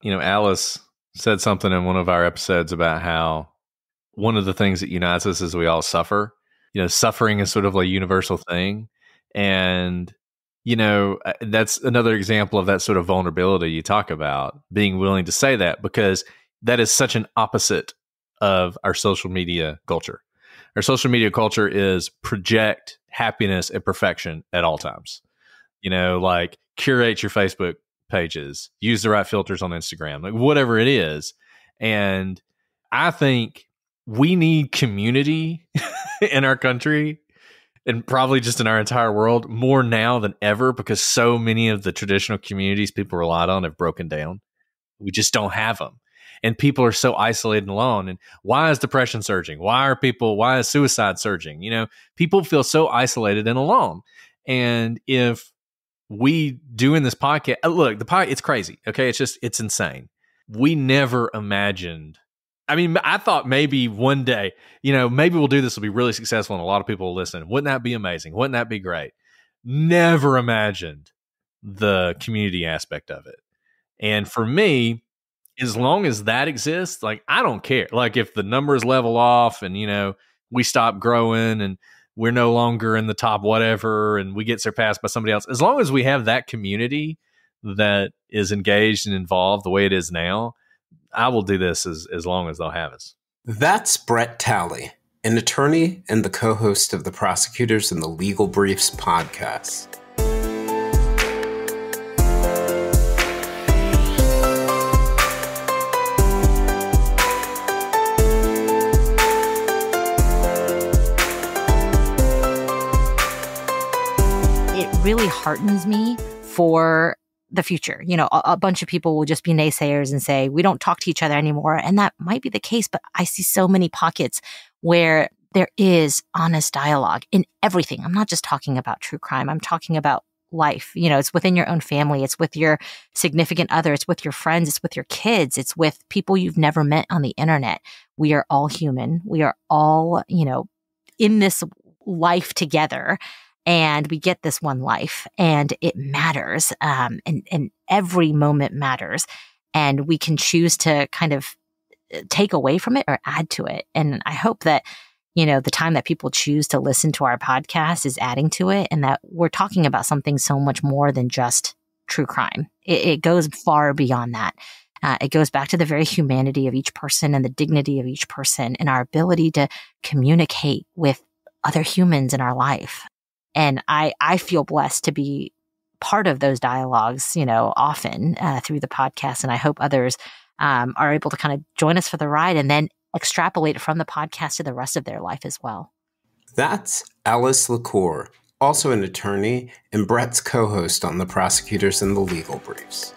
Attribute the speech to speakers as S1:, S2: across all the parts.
S1: Alice said something in one of our episodes about how one of the things that unites us is we all suffer. Suffering is sort of like a universal thing. And, that's another example of that sort of vulnerability you talk about, being willing to say that, because that is such an opposite of our social media culture. Our social media culture is project happiness and perfection at all times. Like curate your Facebook pages, use the right filters on Instagram, like whatever it is. And I think we need community in our country and probably just in our entire world more now than ever, because so many of the traditional communities people relied on have broken down. We just don't have them. And people are so isolated and alone. And why is depression surging? Why is suicide surging? People feel so isolated and alone. And if we doing this podcast, look, it's crazy. Okay. It's insane. We never imagined. I mean, I thought maybe one day, maybe we'll do this, will be really successful and a lot of people will listen. Wouldn't that be amazing? Wouldn't that be great? Never imagined the community aspect of it. And for me, as long as that exists, like, I don't care. Like, if the numbers level off and, we stop growing and we're no longer in the top whatever and we get surpassed by somebody else, as long as we have that community that is engaged and involved the way it is now, I will do this as long as they'll have us.
S2: That's Brett Talley, an attorney and the co-host of the Prosecutors and the Legal Briefs podcast.
S3: Really heartens me for the future. A bunch of people will just be naysayers and say, we don't talk to each other anymore. And that might be the case, but I see so many pockets where there is honest dialogue in everything. I'm not just talking about true crime. I'm talking about life. It's within your own family. It's with your significant other. It's with your friends. It's with your kids. It's with people you've never met on the internet. We are all human. We are all, in this life together. And we get this one life, and it matters. And every moment matters. And we can choose to kind of take away from it or add to it. And I hope that, the time that people choose to listen to our podcast is adding to it, and that we're talking about something so much more than just true crime. It goes far beyond that. It goes back to the very humanity of each person and the dignity of each person and our ability to communicate with other humans in our life. And I feel blessed to be part of those dialogues, often through the podcast. And I hope others are able to kind of join us for the ride and then extrapolate it from the podcast to the rest of their life as well.
S2: That's Alice LaCour, also an attorney and Brett's co-host on the Prosecutors and the Legal Briefs.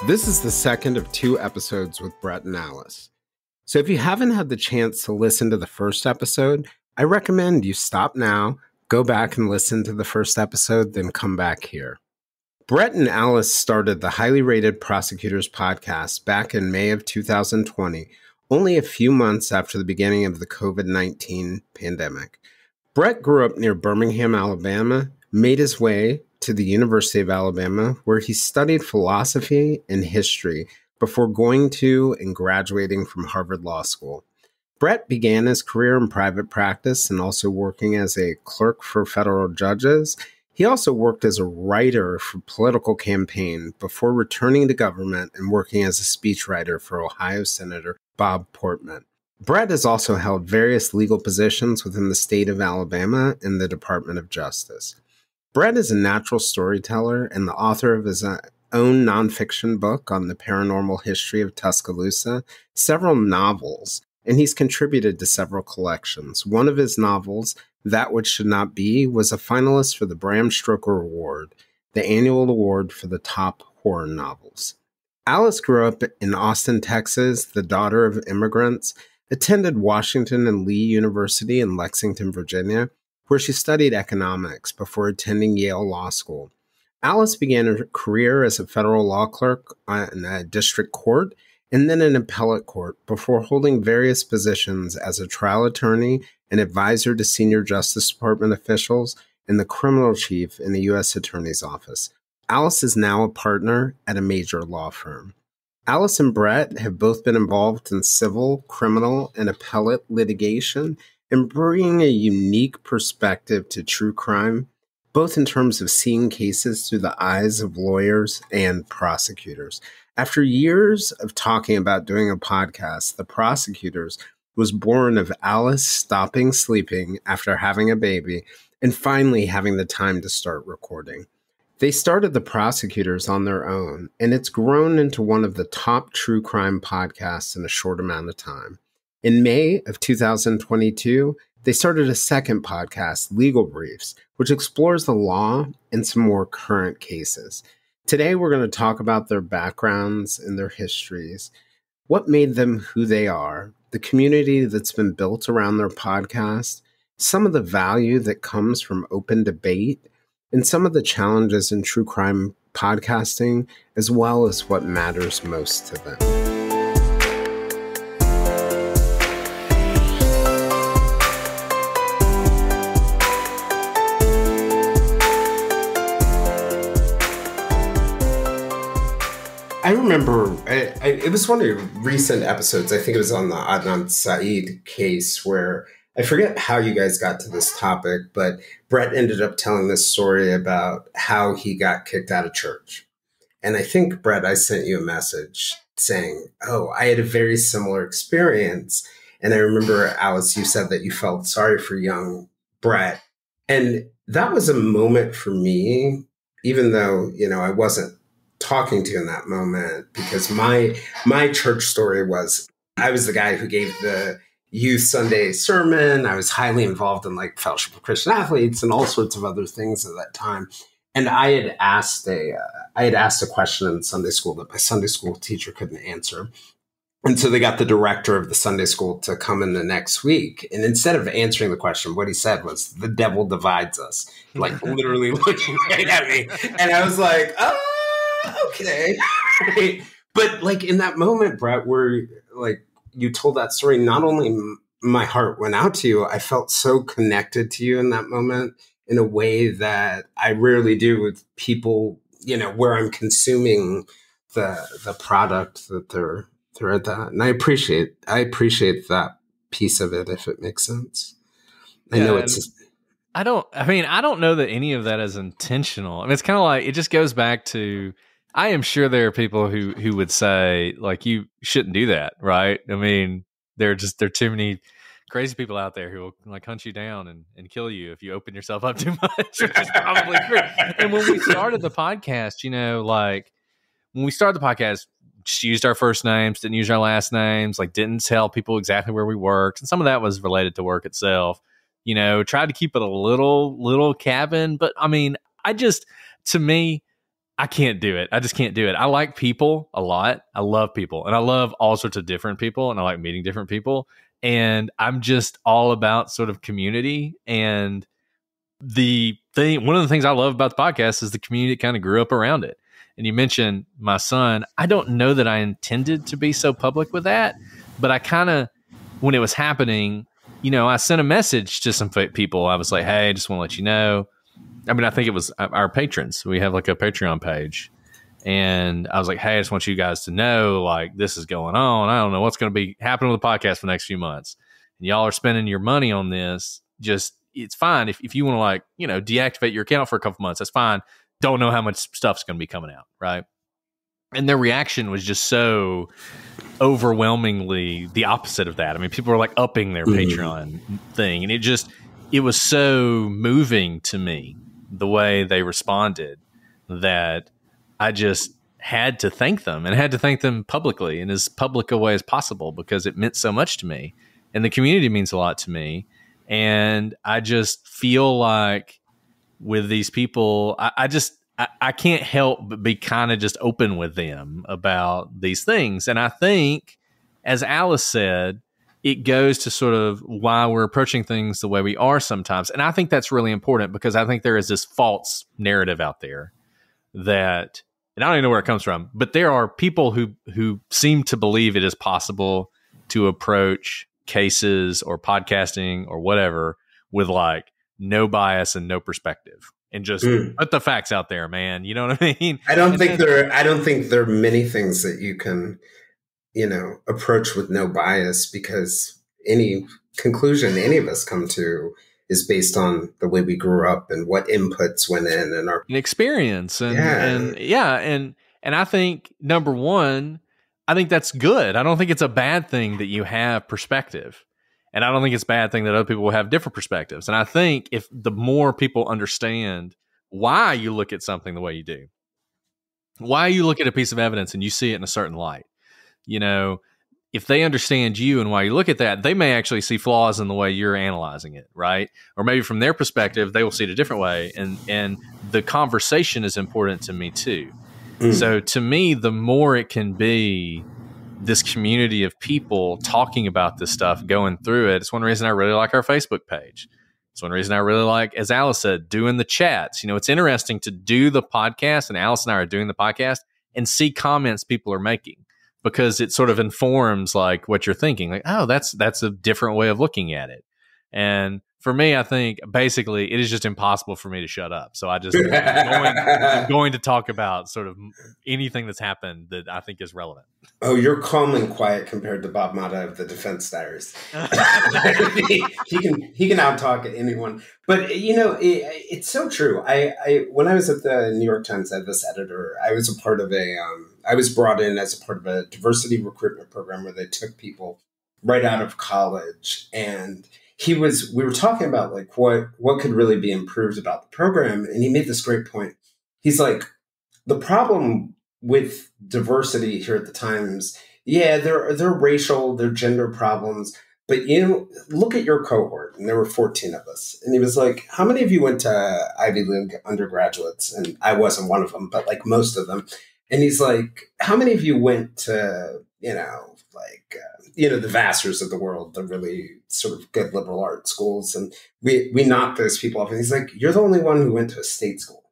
S2: This is the second of 2 episodes with Brett and Alice. So if you haven't had the chance to listen to the first episode, I recommend you stop now, go back and listen to the first episode, then come back here. Brett and Alice started the highly rated Prosecutors podcast back in May of 2020, only a few months after the beginning of the COVID-19 pandemic. Brett grew up near Birmingham, Alabama, made his way to the University of Alabama, where he studied philosophy and history before going to and graduating from Harvard Law School. Brett began his career in private practice and also working as a clerk for federal judges. He also worked as a writer for political campaign before returning to government and working as a speechwriter for Ohio Senator Bob Portman. Brett has also held various legal positions within the state of Alabama and the Department of Justice. Brett is a natural storyteller and the author of his own nonfiction book on the paranormal history of Tuscaloosa, several novels, and he's contributed to several collections. One of his novels, That Which Should Not Be, was a finalist for the Bram Stoker Award, the annual award for the top horror novels. Alice grew up in Austin, Texas, the daughter of immigrants, attended Washington and Lee University in Lexington, Virginia, where she studied economics before attending Yale Law School. Alice began her career as a federal law clerk in a district court and then in appellate court before holding various positions as a trial attorney and advisor to senior Justice Department officials and the criminal chief in the U.S. Attorney's Office. Alice is now a partner at a major law firm. Alice and Brett have both been involved in civil, criminal, and appellate litigation and bringing a unique perspective to true crime, both in terms of seeing cases through the eyes of lawyers and prosecutors. After years of talking about doing a podcast, The Prosecutors was born of Alice stopping sleeping after having a baby and finally having the time to start recording. They started The Prosecutors on their own, and it's grown into one of the top true crime podcasts in a short amount of time. In May of 2022, they started a second podcast, Legal Briefs, which explores the law and some more current cases. Today, we're going to talk about their backgrounds and their histories, what made them who they are, the community that's been built around their podcast, some of the value that comes from open debate, and some of the challenges in true crime podcasting, as well as what matters most to them. I remember, it was one of your recent episodes, I think it was on the Adnan Saeed case, where I forget how you guys got to this topic, but Brett ended up telling this story about how he got kicked out of church. And I think, Brett, I sent you a message saying, oh, I had a very similar experience. And I remember, Alice, you said that you felt sorry for young Brett. And that was a moment for me, even though, I wasn't talking to you in that moment, because my church story was, I was the guy who gave the youth Sunday sermon. I was highly involved in Fellowship of Christian Athletes and all sorts of other things at that time. And I had asked a question in Sunday school that my Sunday school teacher couldn't answer. And so they got the director of the Sunday school to come in the next week. And instead of answering the question, what he said was, "The devil divides us," literally looking right at me. And I was like, oh, okay. But in that moment, Brett, where you told that story, not only my heart went out to you, I felt so connected to you in that moment in a way that I rarely do with people, where I'm consuming the product that they're at that. And I appreciate that piece of it, if it makes sense. I know it's
S1: I don't know that any of that is intentional. I mean, it's kind of it just goes back to, I am sure there are people who would say, you shouldn't do that, right? I mean, there are too many crazy people out there who will hunt you down and kill you if you open yourself up too much, which is probably true. And when we started the podcast, just used our first names, didn't use our last names, didn't tell people exactly where we worked. And some of that was related to work itself. Tried to keep it a little cabin. But I mean, to me, I can't do it. I just can't do it. I like people a lot. I love people, and I love all sorts of different people, and I like meeting different people. And I'm just all about sort of community. And one of the things I love about the podcast is the community that kind of grew up around it. And you mentioned my son. I don't know that I intended to be so public with that, but I kind of, when it was happening, I sent a message to some people. I was like, hey, I just want to let you know. I mean, I think it was our patrons. We have a Patreon page. And I was like, hey, I just want you guys to know, this is going on. I don't know what's going to be happening with the podcast for the next few months. And y'all are spending your money on this. It's fine. If you want to deactivate your account for a couple months, that's fine. Don't know how much stuff's going to be coming out. Right. And their reaction was just so overwhelmingly the opposite of that. I mean, people were upping their Patreon thing. And it was so moving to me, the way they responded, that I just had to thank them, and had to thank them publicly in as public a way as possible, because it meant so much to me, and the community means a lot to me. And I just feel with these people, I can't help but be kind of just open with them about these things. And I think, as Alice said, it goes to sort of why we're approaching things the way we are sometimes. And I think that's really important, because I think there is this false narrative out there that and I don't even know where it comes from, but there are people who seem to believe it is possible to approach cases or podcasting or whatever with like no bias and no perspective and just put the facts out there, man. You know what I mean?
S2: I don't think there are many things that you can, approach with no bias, because any conclusion any of us come to is based on the way we grew up and what inputs went in and our
S1: experience. And I think, number one, I think that's good. I don't think it's a bad thing that you have perspective. And I don't think it's a bad thing that other people will have different perspectives. And I think if the more people understand why you look at something the way you do, why you look at a piece of evidence and you see it in a certain light, if they understand you and why you look at that, they may actually see flaws in the way you're analyzing it, right? Or maybe from their perspective, they will see it a different way. And the conversation is important to me too. So to me, the more it can be this community of people talking about this stuff, going through it, it's one reason I really like our Facebook page. It's one reason I really like, as Alice said, doing the chats. It's interesting to do the podcast, and Alice and I are doing the podcast, and see comments people are making, because it sort of informs like what you're thinking. Like, oh, that's a different way of looking at it. And for me, I think basically it is just impossible for me to shut up. So I'm going to talk about sort of anything that's happened that I think is relevant.
S2: Oh, you're calm and quiet compared to Bob Motta of the Defense Diaries. he can out-talk anyone. But, it's so true. I when I was at the New York Times, I had this editor. I was a part of I was brought in as a part of a diversity recruitment program where they took people right out of college. And we were talking about like what could really be improved about the program. And he made this great point. He's like, the problem with diversity here at the Times, they're racial, they're gender problems, but look at your cohort, and there were 14 of us. And he was like, how many of you went to Ivy League undergraduates? And I wasn't one of them, but like most of them. And he's like, how many of you went to, the Vassars of the world, the really sort of good liberal arts schools? And we knocked those people off. And he's like, you're the only one who went to a state school.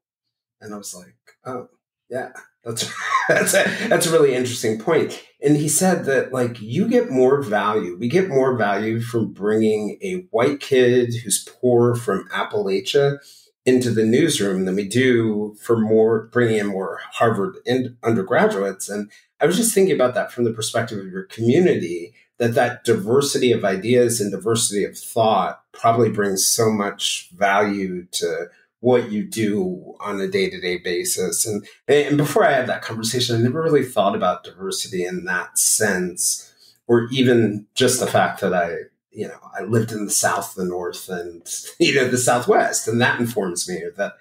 S2: And I was like, oh, yeah, that's a really interesting point. And he said that like we get more value from bringing a white kid who's poor from Appalachia into the newsroom than we do for bringing in more Harvard undergraduates. And I was just thinking about that from the perspective of your community, that diversity of ideas and diversity of thought probably brings so much value to what you do on a day-to-day basis. And before I had that conversation, I never really thought about diversity in that sense, or even just the fact that I lived in the South, the North, and, the Southwest. And that informs me that,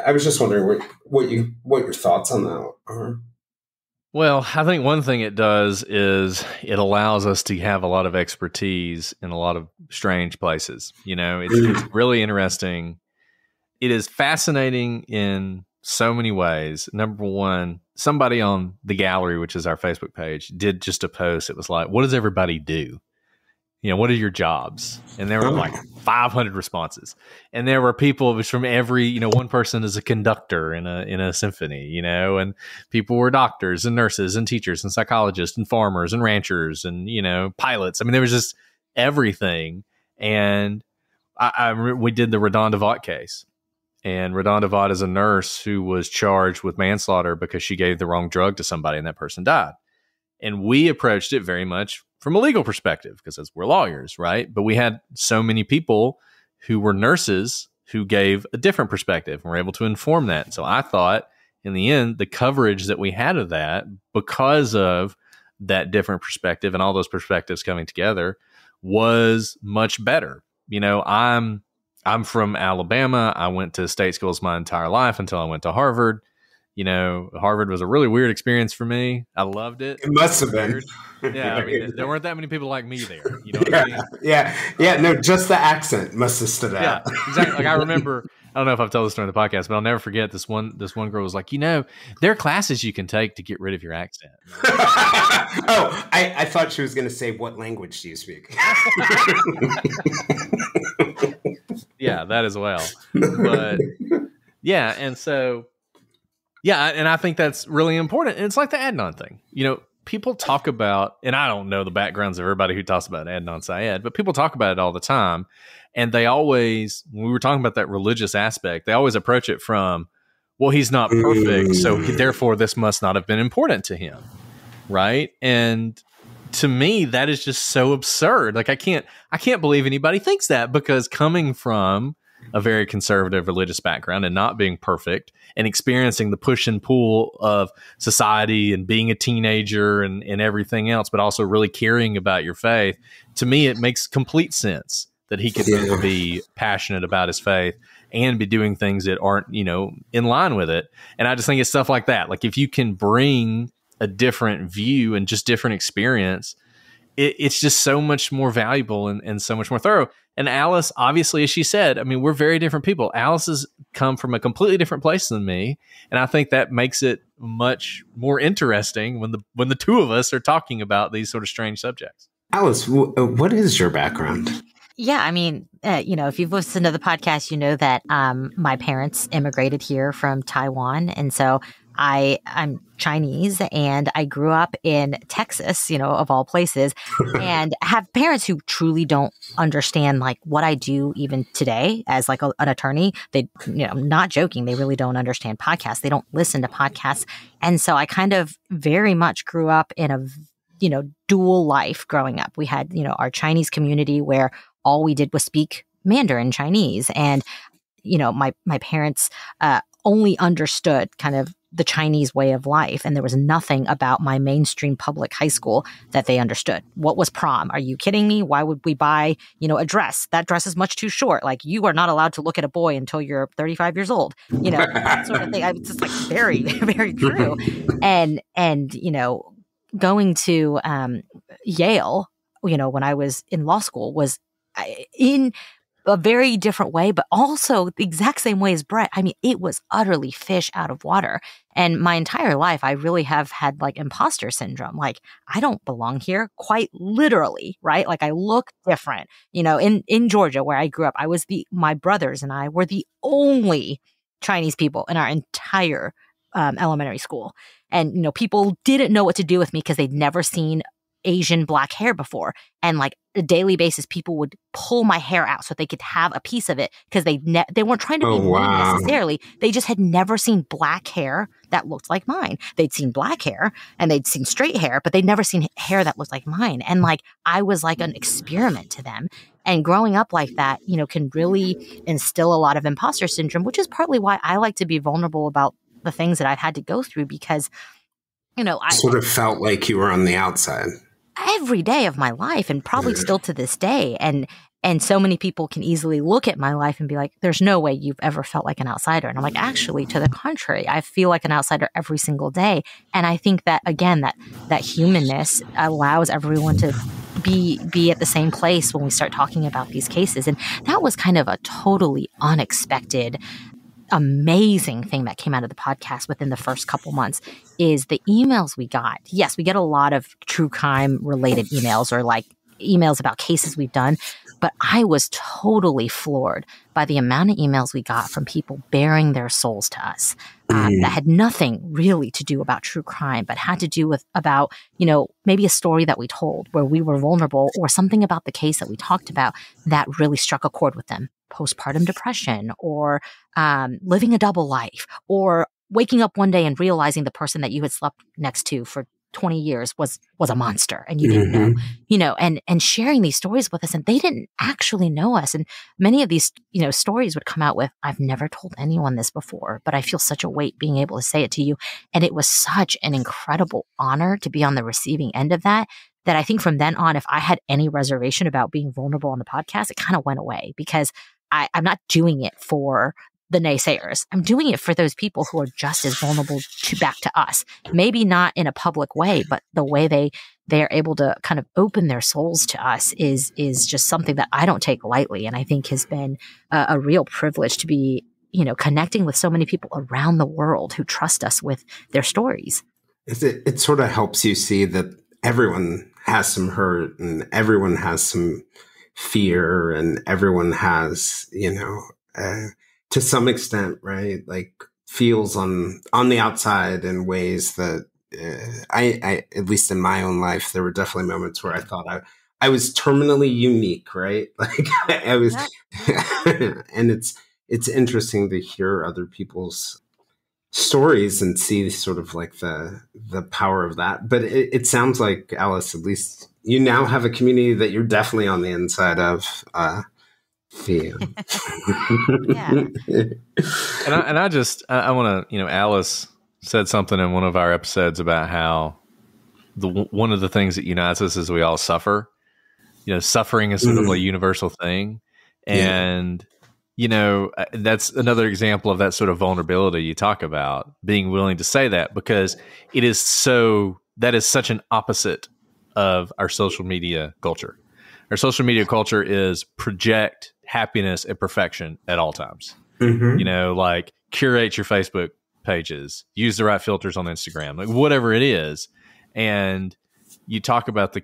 S2: I was just wondering what your thoughts on that are.
S1: Well, I think one thing it does is it allows us to have a lot of expertise in a lot of strange places. It's really interesting. It is fascinating in so many ways. Number one, somebody on the gallery, which is our Facebook page, did just a post. It was like, what does everybody do? What are your jobs? And there were like 500 responses. And there were people from every, one person is a conductor in a symphony, and people were doctors and nurses and teachers and psychologists and farmers and ranchers and, pilots. I mean, there was just everything. And I remember we did the Redonda Vaught case. And Redonda Vaught is a nurse who was charged with manslaughter because she gave the wrong drug to somebody and that person died. And we approached it very much from a legal perspective because we're lawyers, right? But we had so many people who were nurses who gave a different perspective and were able to inform that. So I thought in the end, the coverage that we had of that because of that different perspective and all those perspectives coming together was much better. I'm from Alabama. I went to state schools my entire life until I went to Harvard. Harvard was a really weird experience for me. I loved it.
S2: It must have been.
S1: Yeah, I mean, there weren't that many people like me there. You know what I mean?
S2: Yeah. No, just the accent must have stood out.
S1: Yeah, exactly. Like I remember, I don't know if I've told this story in the podcast, but I'll never forget this one girl was like, there are classes you can take to get rid of your accent.
S2: Oh, I thought she was going to say, what language do you speak?
S1: Yeah, that as well. But yeah, and so Yeah, and I think that's really important. And it's like the Adnan thing. People talk about, and I don't know the backgrounds of everybody who talks about Adnan Syed, but people talk about it all the time. And they always, when we were talking about that religious aspect, they always approach it from, well, he's not perfect, so therefore this must not have been important to him, right? And to me, that is just so absurd. Like I can't believe anybody thinks that, because coming from a very conservative religious background and not being perfect and experiencing the push and pull of society and being a teenager and everything else, but also really caring about your faith, to me, it makes complete sense that he could both be passionate about his faith and be doing things that aren't, in line with it. And I just think it's stuff like that. Like if you can bring a different view and just different experience, it's just so much more valuable and so much more thorough. And Alice, obviously, as she said, I mean, we're very different people. Alice has come from a completely different place than me. And I think that makes it much more interesting when the two of us are talking about these sort of strange subjects.
S2: Alice, what is your background?
S3: Yeah, I mean, if you've listened to the podcast, you know that my parents immigrated here from Taiwan. And so I'm Chinese, and I grew up in Texas, of all places, and have parents who truly don't understand like what I do even today as like an attorney. They, not joking, they really don't understand podcasts. They don't listen to podcasts. And so I kind of very much grew up in a, dual life growing up. We had, our Chinese community where all we did was speak Mandarin Chinese. And, my parents only understood kind of the Chinese way of life. And there was nothing about my mainstream public high school that they understood. What was prom? Are you kidding me? Why would we buy, a dress? That dress is much too short. Like, you are not allowed to look at a boy until you're 35 years old. That sort of thing. I was just like very, very true. And going to Yale, when I was in law school, was in a very different way, but also the exact same way as Brett. I mean, it was utterly fish out of water. And my entire life, I really have had like imposter syndrome. Like, I don't belong here, quite literally, right? Like, I look different. In Georgia, where I grew up, my brothers and I were the only Chinese people in our entire elementary school. And, people didn't know what to do with me because they'd never seen Asian black hair before. And like a daily basis, people would pull my hair out so they could have a piece of it, because they weren't trying to be mean necessarily. They just had never seen black hair that looked like mine. They'd seen black hair and they'd seen straight hair, but they'd never seen hair that looked like mine. And like, I was like an experiment to them. And growing up like that, can really instill a lot of imposter syndrome, which is partly why I like to be vulnerable about the things that I've had to go through, because, I
S2: sort of felt like you were on the outside
S3: every day of my life, and probably still to this day. And so many people can easily look at my life and be like, there's no way you've ever felt like an outsider. And I'm like, actually, to the contrary, I feel like an outsider every single day. And I think that, again, that humanness allows everyone to be at the same place when we start talking about these cases. And that was kind of a totally unexpected, amazing thing that came out of the podcast within the first couple months, is the emails we got. Yes, we get a lot of true crime related emails, or like emails about cases we've done, but I was totally floored by the amount of emails we got from people bearing their souls to us that had nothing really to do about true crime, but had to do about, maybe a story that we told where we were vulnerable, or something about the case that we talked about that really struck a chord with them. Postpartum depression, or living a double life, or waking up one day and realizing the person that you had slept next to for 20 years was a monster and you didn't know, and sharing these stories with us, and they didn't actually know us. And many of these, stories would come out with, I've never told anyone this before, but I feel such a weight being able to say it to you. And it was such an incredible honor to be on the receiving end of that I think from then on, if I had any reservation about being vulnerable on the podcast, it kind of went away, because I'm not doing it for the naysayers. I'm doing it for those people who are just as vulnerable back to us. Maybe not in a public way, but the way they are able to kind of open their souls to us is just something that I don't take lightly, and I think has been a real privilege to be, connecting with so many people around the world who trust us with their stories.
S2: It sort of helps you see that everyone has some hurt, and everyone has some fear, and everyone has, to some extent, right? Like feels on the outside in ways that I at least in my own life, there were definitely moments where I thought I was terminally unique, right? Like I was, and it's interesting to hear other people's stories and see sort of like the power of that. But it sounds like, Alice, at least you now have a community that you're definitely on the inside of. Theo.
S3: Yeah.
S1: And I want to, Alice said something in one of our episodes about how one of the things that unites us is we all suffer. Suffering is sort of a universal thing. And, that's another example of that sort of vulnerability you talk about, being willing to say that, because that is such an opposite of our social media culture. Our social media culture is project happiness and perfection at all times. Like curate your Facebook pages, use the right filters on Instagram, like whatever it is. And you talk about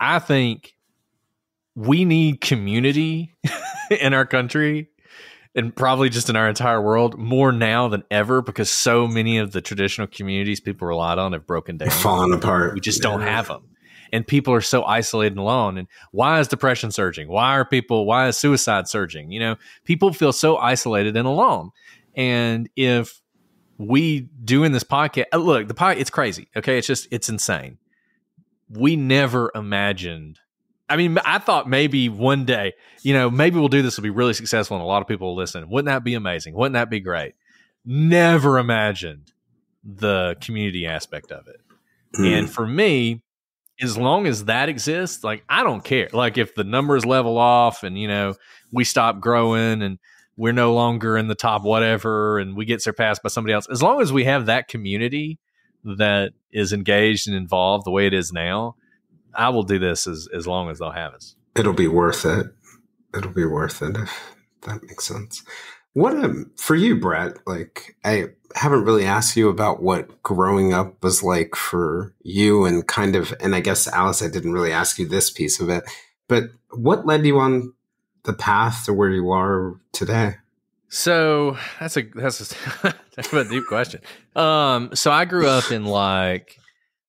S1: I think we need community in our country and probably just in our entire world more now than ever, because so many of the traditional communities people relied on have broken down.
S2: They're falling apart.
S1: We just don't have them. And people are so isolated and alone. And why is depression surging? Why is suicide surging? People feel so isolated and alone. And if we doing this podcast, look, it's crazy. Okay. It's insane. We never imagined. I mean, I thought maybe one day, maybe we'll do this. Will be really successful and a lot of people will listen. Wouldn't that be amazing? Wouldn't that be great? Never imagined the community aspect of it. And for me, as long as that exists, like, I don't care. Like, if the numbers level off and, we stop growing and we're no longer in the top whatever and we get surpassed by somebody else, as long as we have that community that is engaged and involved the way it is now, I will do this as long as they'll have us.
S2: It'll be worth it. It'll be worth it, if that makes sense. What for you, Brett, like, I haven't really asked you about what growing up was like for you, and I guess, Alice, I didn't really ask you this piece of it, but what led you on the path to where you are today?
S1: So that's a deep question. So I grew up in like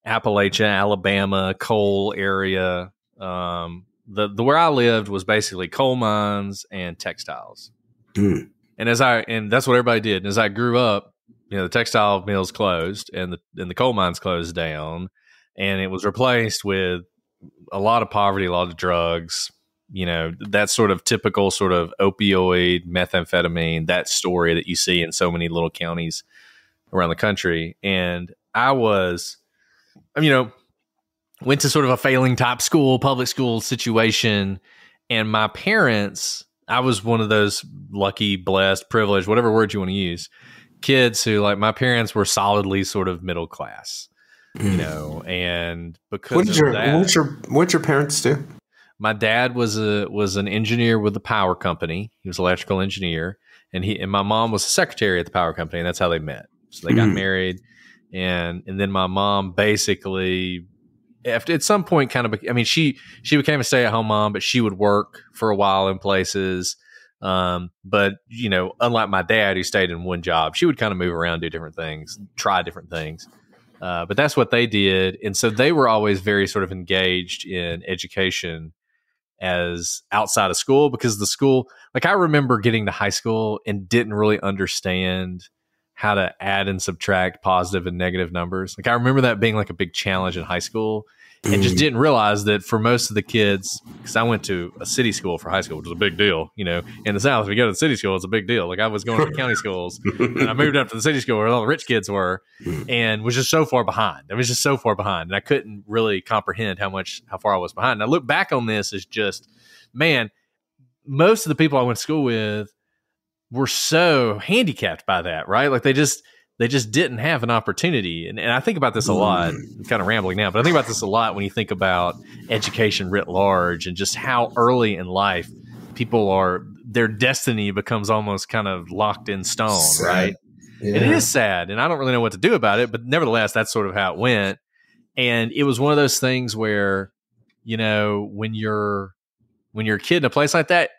S1: Appalachia, Alabama, coal area. The where I lived was basically coal mines and textiles. And that's what everybody did. And as I grew up, the textile mills closed and the coal mines closed down, and it was replaced with a lot of poverty, a lot of drugs, that sort of typical sort of opioid, methamphetamine, that story that you see in so many little counties around the country. And I went to sort of a failing type school, public school situation. And my parents, I was one of those lucky, blessed, privileged, whatever word you want to use, kids who, like, my parents were solidly sort of middle class, and because
S2: what'd your parents do?
S1: My dad was an engineer with the power company. He was an electrical engineer, and my mom was a secretary at the power company, and that's how they met. So they got married, and then my mom basically, at some point, she became a stay-at-home mom, but she would work for a while in places. But unlike my dad, who stayed in one job, she would kind of move around, do different things, try different things. But that's what they did. And so they were always very sort of engaged in education as outside of school, because the school, like, I remember getting to high school and didn't really understand how to add and subtract positive and negative numbers. Like, I remember that being like a big challenge in high school, and just didn't realize that for most of the kids, because I went to a city school for high school, which was a big deal. In the South, if you go to the city school, it's a big deal. Like, I was going to the county schools, and I moved up to the city school where all the rich kids were, and was just so far behind. I was just so far behind, and I couldn't really comprehend how far I was behind. And I look back on this as just, man, most of the people I went to school with were so handicapped by that, right? Like, they just didn't have an opportunity. And I think about this a lot. I'm kind of rambling now, but I think about this a lot when you think about education writ large, and just how early in life their destiny becomes almost kind of locked in stone,
S2: sad.
S1: Right? Yeah. And it is sad, and I don't really know what to do about it, but nevertheless, that's sort of how it went. And it was one of those things where, when you're a kid in a place like that,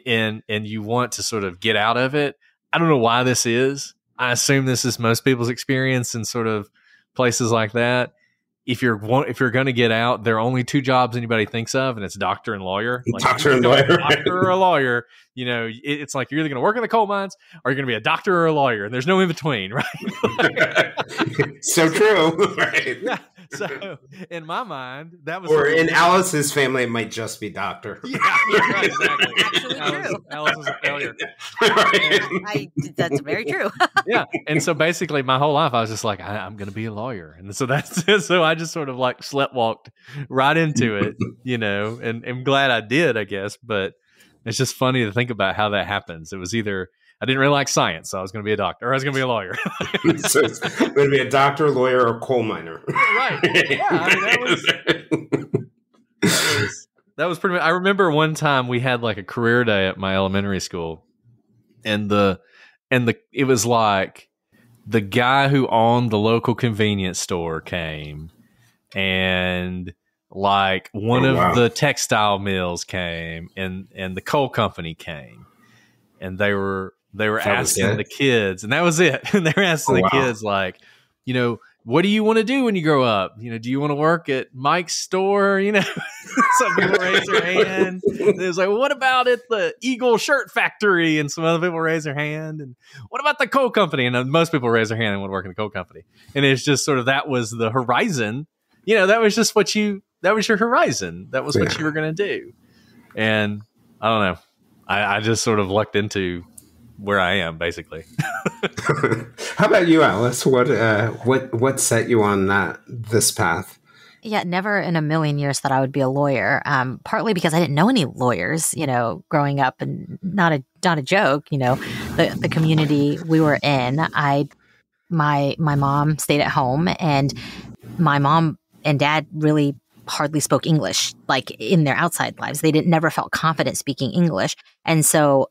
S1: and you want to sort of get out of it, I don't know why this is. I assume this is most people's experience in sort of places like that. If you're going to get out, there are only two jobs anybody thinks of, and it's doctor and lawyer. Like,
S2: doctor and lawyer,
S1: doctor or a lawyer. You know, it's like you're either going to work in the coal mines or you're going to be a doctor or a lawyer, and there's no in between, right?
S2: So true, right?
S1: Yeah. So in my mind, that was,
S2: or in Alice's family, it might just be doctor.
S1: Yeah, right, exactly.
S3: Actually, true.
S1: Alice was a failure.
S3: That's very true.
S1: Yeah, and so basically, my whole life, I was just like, I'm going to be a lawyer, and so that's it. So I just sort of like sleptwalked right into it, you know, and I'm glad I did, I guess. But it's just funny to think about how that happens. It was either I didn't really like science, so I was going to be a doctor, or I was going to be a lawyer.
S2: So it's going to be a doctor, lawyer, or coal miner.
S1: Right. Yeah, I mean, that was pretty much. I remember one time we had like a career day at my elementary school, and it was like the guy who owned the local convenience store came, and like one of the textile mills came, and the coal company came, and they were asking the kids, and that was it. And they were asking the kids, like, you know, what do you want to do when you grow up? You know, do you want to work at Mike's store? You know, some people raise their hand. It was like, well, what about at the Eagle Shirt Factory? And some other people raise their hand. And what about the coal company? And most people raise their hand and want to work in the coal company. And it's just sort of, that was the horizon. You know, that was just that was your horizon. That was what you were going to do. And I don't know. I just sort of lucked into where I am, basically.
S2: How about you, Alice? What set you on this path?
S3: Yeah, never in a million years thought I would be a lawyer. Partly because I didn't know any lawyers, you know, growing up, and not a joke. You know, the community we were in. My mom stayed at home, and my mom and dad really hardly spoke English, like in their outside lives. They never felt confident speaking English, and so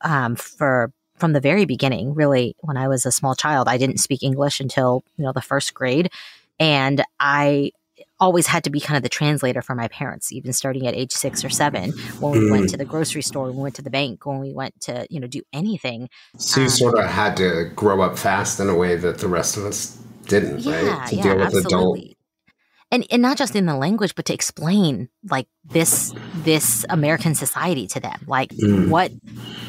S3: from the very beginning, really, when I was a small child, I didn't speak English until, you know, the first grade. And I always had to be kind of the translator for my parents, even starting at age 6 or 7, when we went to the grocery store, when we went to the bank, when we went to, you know, do anything.
S2: So you sort of had to grow up fast in a way that the rest of us didn't, right? To deal with
S3: absolutely. And not just in the language, but to explain like this American society to them, like what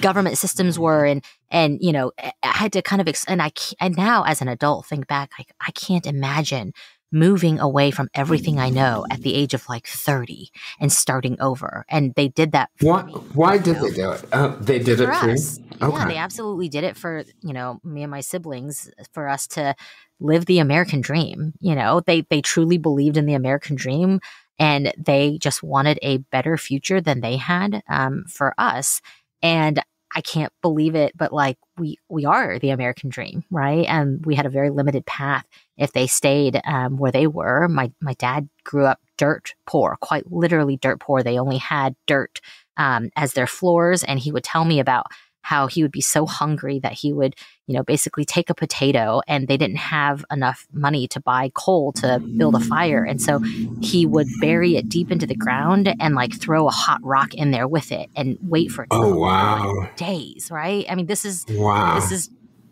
S3: government systems were, and you know, I had to kind of and now as an adult think back, like I can't imagine moving away from everything I know at the age of like 30 and starting over. And they did that.
S2: Why did they do it? They did it for us. Okay.
S3: Yeah, they absolutely did it for, you know, me and my siblings, for us to live the American dream. You know, they truly believed in the American dream, and they just wanted a better future than they had for us. And I can't believe it, but like we are the American dream, right? And we had a very limited path if they stayed where they were. My dad grew up dirt poor, quite literally dirt poor. They only had dirt as their floors, and he would tell me about how he would be so hungry that he would, you know, basically take a potato, and they didn't have enough money to buy coal to build a fire. And so he would bury it deep into the ground and like throw a hot rock in there with it and wait for it for like days, right? I mean, this is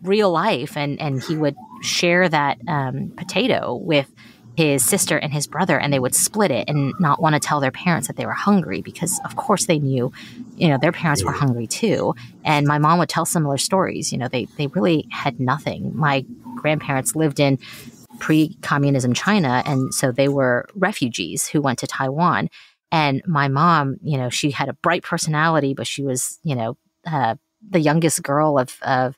S3: real life. And he would share that potato with his sister and his brother, and they would split it and not want to tell their parents that they were hungry, because of course they knew, you know, their parents were hungry too. And my mom would tell similar stories. You know, they really had nothing. My grandparents lived in pre-communism China, and so they were refugees who went to Taiwan. And my mom, you know, she had a bright personality, but she was, you know, the youngest girl of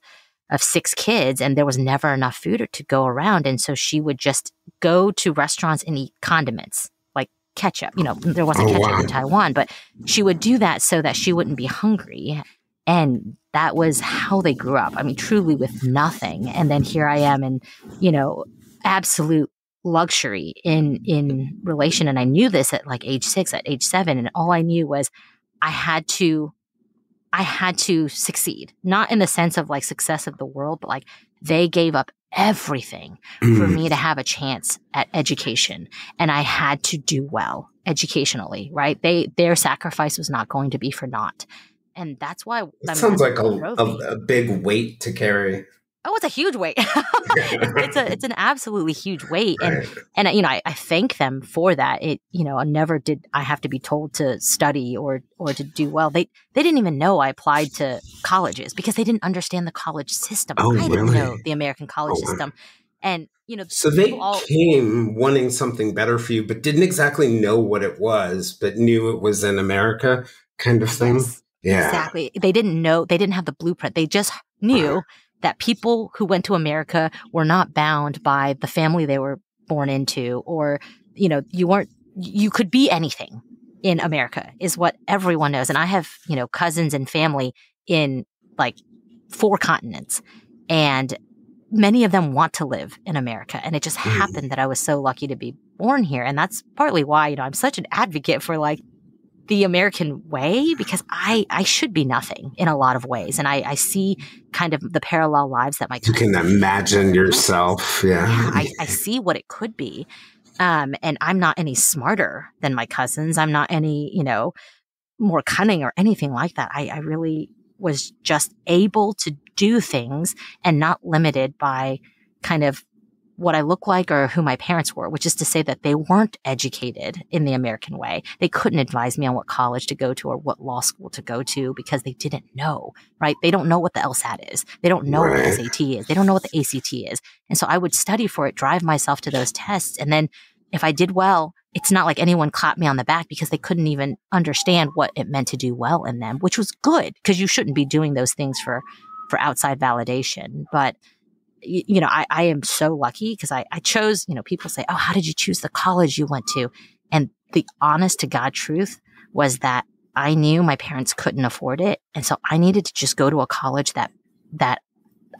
S3: 6 kids, and there was never enough food to go around. And so she would just go to restaurants and eat condiments like ketchup. You know, there wasn't ketchup in Taiwan, but she would do that so that she wouldn't be hungry. And that was how they grew up. I mean, truly with nothing. And then here I am in, you know, absolute luxury in relation. And I knew this at like age 6, at age 7. And all I knew was I had to succeed, not in the sense of like success of the world, but like they gave up everything for me to have a chance at education. And I had to do well educationally, right? Their sacrifice was not going to be for naught. And that's why.
S2: It sounds like a big weight to carry.
S3: Oh, it's a huge weight. It's an absolutely huge weight.
S2: Right.
S3: And I thank them for that. Never did I have to be told to study or to do well. They didn't even know I applied to colleges because they didn't understand the college system.
S2: Oh,
S3: I didn't
S2: really?
S3: know the American college
S2: Oh, wow.
S3: system. And,
S2: So they came wanting something better for you, but didn't exactly know what it was, but knew it was in America kind of thing.
S3: Yes,
S2: Yeah.
S3: exactly. They didn't know, they didn't have the blueprint. They just knew that people who went to America were not bound by the family they were born into, or, you could be anything in America is what everyone knows. And I have, cousins and family in like 4 continents, and many of them want to live in America. And it just happened that I was so lucky to be born here. And that's partly why, I'm such an advocate for like the American way, because I should be nothing in a lot of ways. And I see kind of the parallel lives that my
S2: You can
S3: cousins
S2: imagine yourself. Yeah.
S3: I see what it could be. And I'm not any smarter than my cousins. I'm not any, more cunning or anything like that. I really was just able to do things and not limited by kind of what I look like or who my parents were, which is to say that they weren't educated in the American way. They couldn't advise me on what college to go to or what law school to go to because they didn't know, right? They don't know what the LSAT is. They don't know what the SAT is. They don't know what the ACT is. And so I would study for it, drive myself to those tests. And then if I did well, it's not like anyone clapped me on the back because they couldn't even understand what it meant to do well in them, which was good because you shouldn't be doing those things for outside validation. But I am so lucky because I chose, people say, oh, how did you choose the college you went to? And the honest to God truth was that I knew my parents couldn't afford it. And so I needed to just go to a college that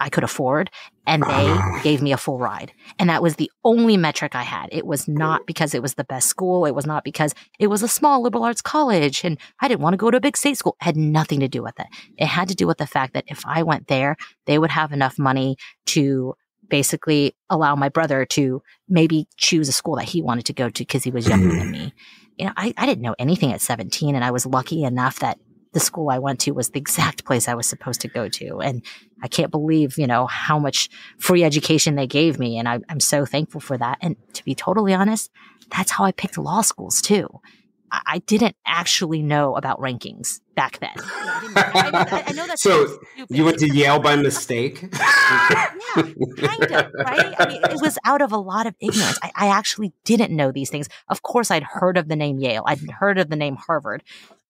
S3: I could afford. And they gave me a full ride. And that was the only metric I had. It was not because it was the best school. It was not because it was a small liberal arts college and I didn't want to go to a big state school. It had nothing to do with it. It had to do with the fact that if I went there, they would have enough money to basically allow my brother to maybe choose a school that he wanted to go to because he was younger than me. I didn't know anything at 17, and I was lucky enough that the school I went to was the exact place I was supposed to go to. And I can't believe, how much free education they gave me. And I'm so thankful for that. And to be totally honest, that's how I picked law schools too. I didn't actually know about rankings back then. I know that's
S2: so you went to Yale by mistake?
S3: Yeah, kind of, right? I mean, it was out of a lot of ignorance. I actually didn't know these things. Of course, I'd heard of the name Yale. I'd heard of the name Harvard.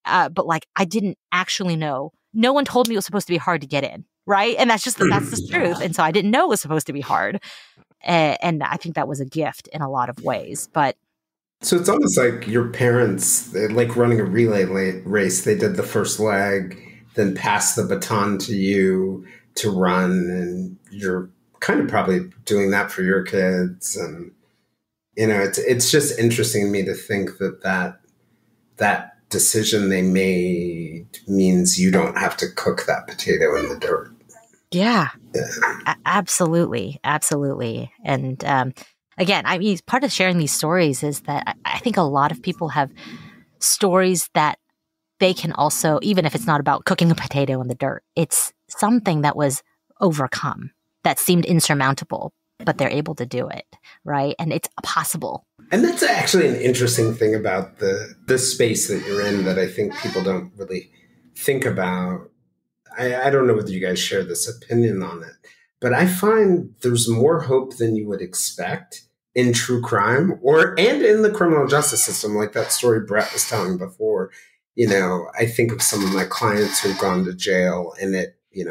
S3: But like, I didn't actually know. No one told me it was supposed to be hard to get in, right? And that's the truth. And so I didn't know it was supposed to be hard. And I think that was a gift in a lot of ways. But
S2: so it's almost like your parents, like running a relay race. They did the first leg, then passed the baton to you to run, and you're kind of probably doing that for your kids. And it's just interesting to me to think that decision they made means you don't have to cook that potato in the dirt.
S3: Yeah. Absolutely. And again, I mean, part of sharing these stories is that I think a lot of people have stories that they can also, even if it's not about cooking a potato in the dirt, it's something that was overcome that seemed insurmountable, but they're able to do it, right? And it's possible.
S2: And that's actually an interesting thing about the space that you're in that I think people don't really think about. I don't know whether you guys share this opinion on it, but I find there's more hope than you would expect in true crime and in the criminal justice system, like that story Brett was telling before. I think of some of my clients who've gone to jail, and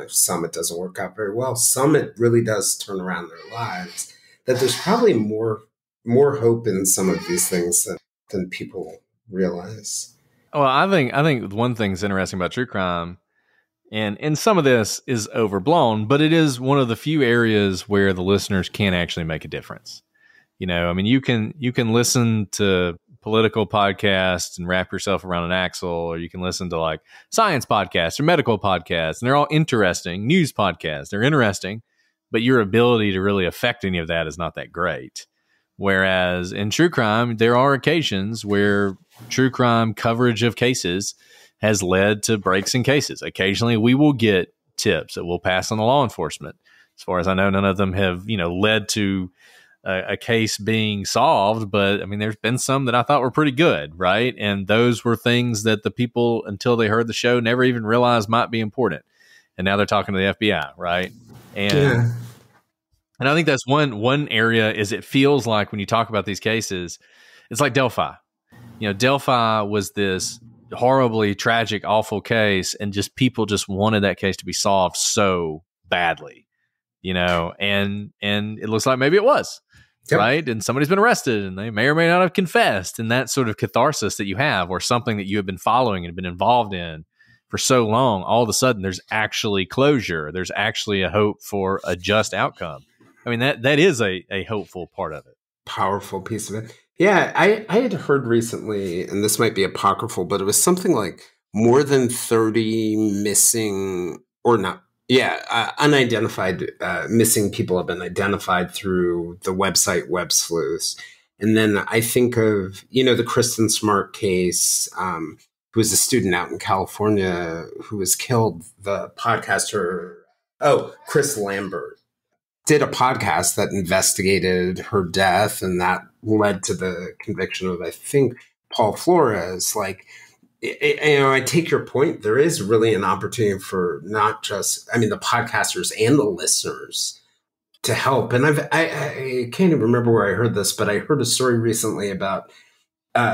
S2: some it doesn't work out very well. Some it really does turn around their lives. That there's probably more hope in some of these things than people realize.
S1: Well, I think one thing that's interesting about true crime, and some of this is overblown, but it is one of the few areas where the listeners can actually make a difference. I mean, you can listen to political podcasts and wrap yourself around an axle, or you can listen to like science podcasts or medical podcasts, and they're all interesting. News podcasts, they're interesting, but your ability to really affect any of that is not that great. Whereas in true crime, there are occasions where true crime coverage of cases has led to breaks in cases. Occasionally, we will get tips that will pass on to law enforcement. as far as I know, none of them have, led to a case being solved. But I mean, there's been some that I thought were pretty good, right? And those were things that the people, until they heard the show, never even realized might be important. And now they're talking to the FBI, right? And and I think that's one area is it feels like when you talk about these cases, it's like Delphi. Delphi was this horribly tragic, awful case, and just people just wanted that case to be solved so badly, and it looks like maybe it was. Yep. Right. And somebody's been arrested and they may or may not have confessed. And that sort of catharsis that you have, or something that you have been following and been involved in for so long, all of a sudden there's actually closure. There's actually a hope for a just outcome. I mean, that is a hopeful part of it.
S2: Powerful piece of it. Yeah. I had heard recently, and this might be apocryphal, but it was something like more than 30 missing or not. Yeah, unidentified missing people have been identified through the website Web Sleuths. And then I think of, the Kristen Smart case, who was a student out in California who was killed. The podcaster, Chris Lambert, did a podcast that investigated her death, and that led to the conviction of, I think, Paul Flores. I take your point. There is really an opportunity for not just, the podcasters and the listeners to help. And I can't even remember where I heard this, but I heard a story recently about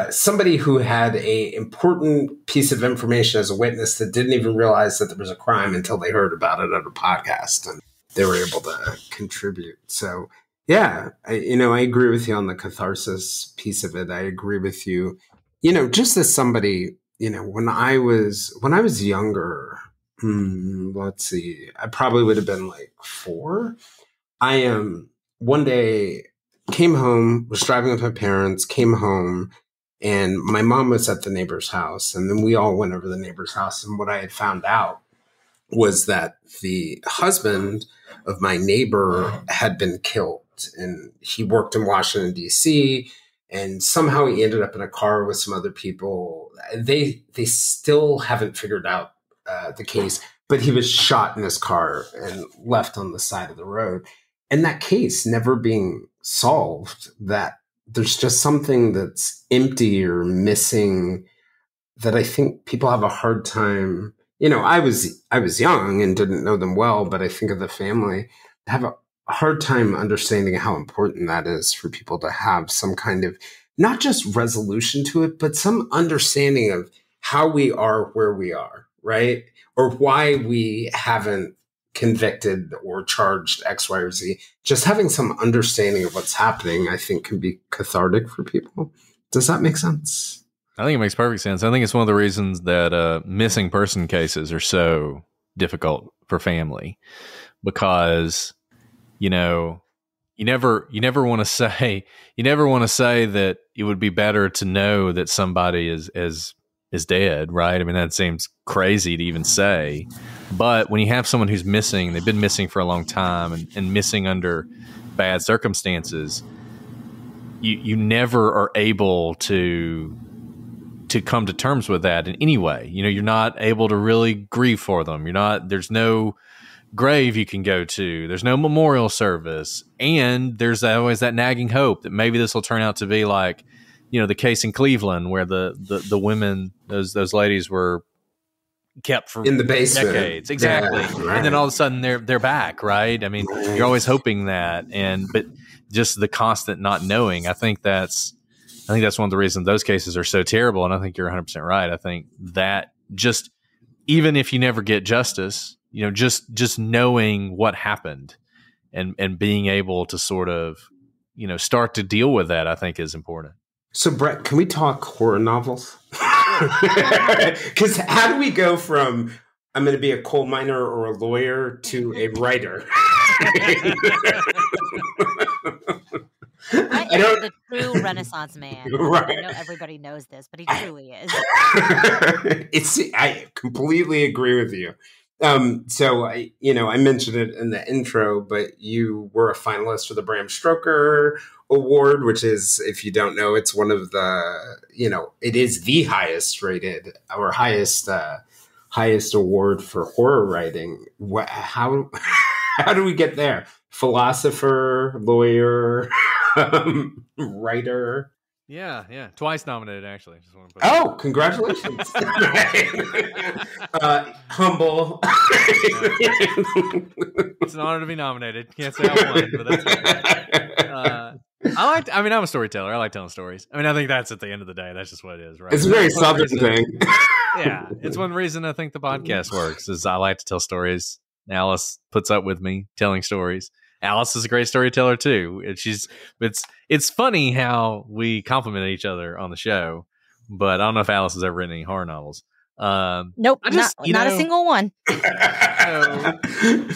S2: somebody who had a important piece of information as a witness that didn't even realize that there was a crime until they heard about it at a podcast, and they were able to contribute. So, yeah, I agree with you on the catharsis piece of it. I agree with you, just as somebody. When I was younger, let's see, I probably would have been like 4. One day came home, was driving with my parents, came home, and my mom was at the neighbor's house. And then we all went over to the neighbor's house. And what I had found out was that the husband of my neighbor had been killed, and he worked in Washington, D.C., and somehow he ended up in a car with some other people. They still haven't figured out the case, but he was shot in his car and left on the side of the road. And that case never being solved, that there's just something that's empty or missing that I think people have a hard time. I was young and didn't know them well, but I think of the family have a hard time understanding how important that is for people to have some kind of not just resolution to it, but some understanding of how we are where we are, right? Or why we haven't convicted or charged X, Y, or Z. Just having some understanding of what's happening, I think, can be cathartic for people. Does that make sense?
S1: I think it makes perfect sense. I think it's one of the reasons that missing person cases are so difficult for family, because you never want to say that it would be better to know that somebody is dead, right? I mean, that seems crazy to even say, but when you have someone who's missing, they've been missing for a long time and missing under bad circumstances, you never are able to come to terms with that in any way. You're not able to really grieve for them. There's no grave you can go to. There's no memorial service. And there's always that nagging hope that maybe this will turn out to be like, the case in Cleveland where the women, those ladies were kept for
S2: in the basement
S1: decades. Exactly. Yeah, right. And then all of a sudden they're back, right? I mean, you're always hoping that. But just the constant not knowing, I think that's one of the reasons those cases are so terrible. And I think you're 100% right. I think that just, even if you never get justice, just knowing what happened and being able to sort of, start to deal with that, I think is important.
S2: So, Brett, can we talk horror novels? Because how do we go from I'm going to be a coal miner or a lawyer to a writer?
S3: I am the true Renaissance man. Right. I know everybody knows this, but he truly is.
S2: I completely agree with you. So I mentioned it in the intro, but you were a finalist for the Bram Stoker Award, which is, if you don't know, it's one of the, it is the highest rated or highest award for horror writing. How How do we get there? Philosopher, lawyer, writer.
S1: Yeah. Twice nominated, actually. Just want to put
S2: Oh, congratulations. Humble.
S1: It's an honor to be nominated. Can't say I won, but that's okay. I'm a storyteller. I like telling stories. I think that's at the end of the day. That's just what it is, right?
S2: It's a very Southern thing.
S1: Yeah. It's one reason I think the podcast works is I like to tell stories. Alice puts up with me telling stories. Alice is a great storyteller too. It's funny how we compliment each other on the show, but I don't know if Alice has ever written any horror novels.
S3: Nope, not a single one.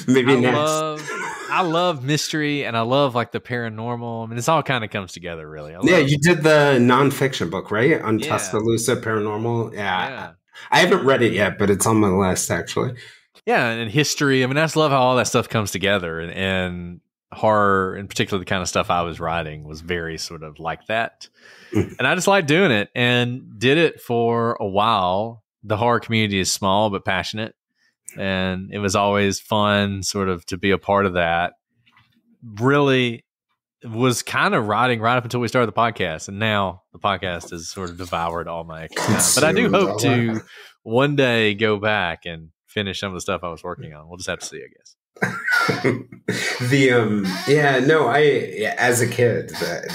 S2: Maybe next.
S1: I love mystery and I love like the paranormal. This all kind of comes together, really.
S2: You did the nonfiction book, right? On Tuscaloosa Paranormal. Yeah. I haven't read it yet, but it's on my list, actually.
S1: Yeah, and history. I just love how all that stuff comes together, and horror, in particular, the kind of stuff I was writing was very sort of like that. And I just like doing it and did it for a while. The horror community is small but passionate, and it was always fun sort of to be a part of that. Really was kind of writing right up until we started the podcast, and now the podcast has sort of devoured all my extra time. But I do hope to one day go back and finish some of the stuff I was working on. We'll just have to see, I guess.
S2: As a kid,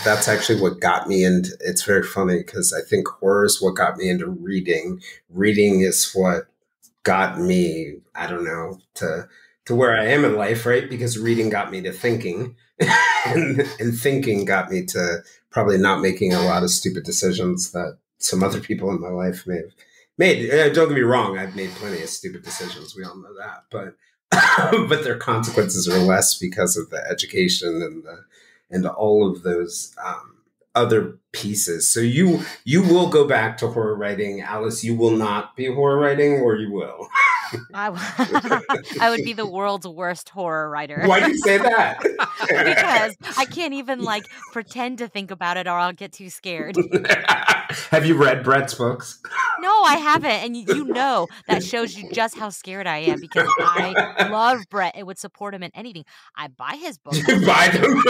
S2: that's actually what got me into. It's very funny because I think horror is what got me into reading. Reading is what got me, I don't know, to where I am in life, right? Because reading got me to thinking, and thinking got me to probably not making a lot of stupid decisions that some other people in my life may have made. Don't get me wrong, I've made plenty of stupid decisions. We all know that, but their consequences are less because of the education and all of those other pieces. So you will go back to horror writing, Alice. You will not be horror writing, or you will.
S3: I would be the world's worst horror writer.
S2: Why do you say that?
S3: Because I can't even pretend to think about it, or I'll get too scared.
S2: Have you read Brett's books?
S3: No, I haven't. And you know that shows you just how scared I am, because I love Brett and would support him in anything. I buy his books.
S2: You buy them?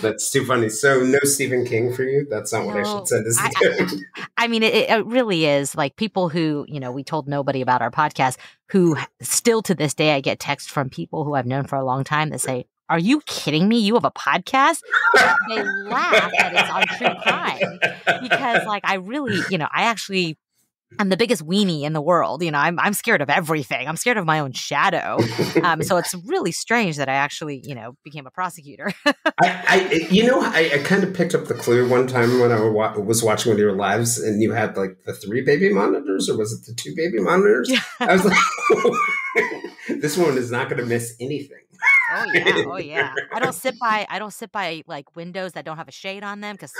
S2: That's too funny. So no Stephen King for you? That's not what I should send this to.
S3: It really is people who, we told nobody about our podcast, who still to this day, I get texts from people who I've known for a long time that say, "Are you kidding me? You have a podcast?" They laugh that it's on true crime, because I really, I'm the biggest weenie in the world. I'm scared of everything. I'm scared of my own shadow. So it's really strange that I actually, became a prosecutor.
S2: I kind of picked up the clue one time when I was watching one of your lives, and you had the 3 baby monitors, or was it the 2 baby monitors? Yeah. I was like, this woman is not going to miss anything.
S3: Oh yeah. I don't sit by windows that don't have a shade on them, because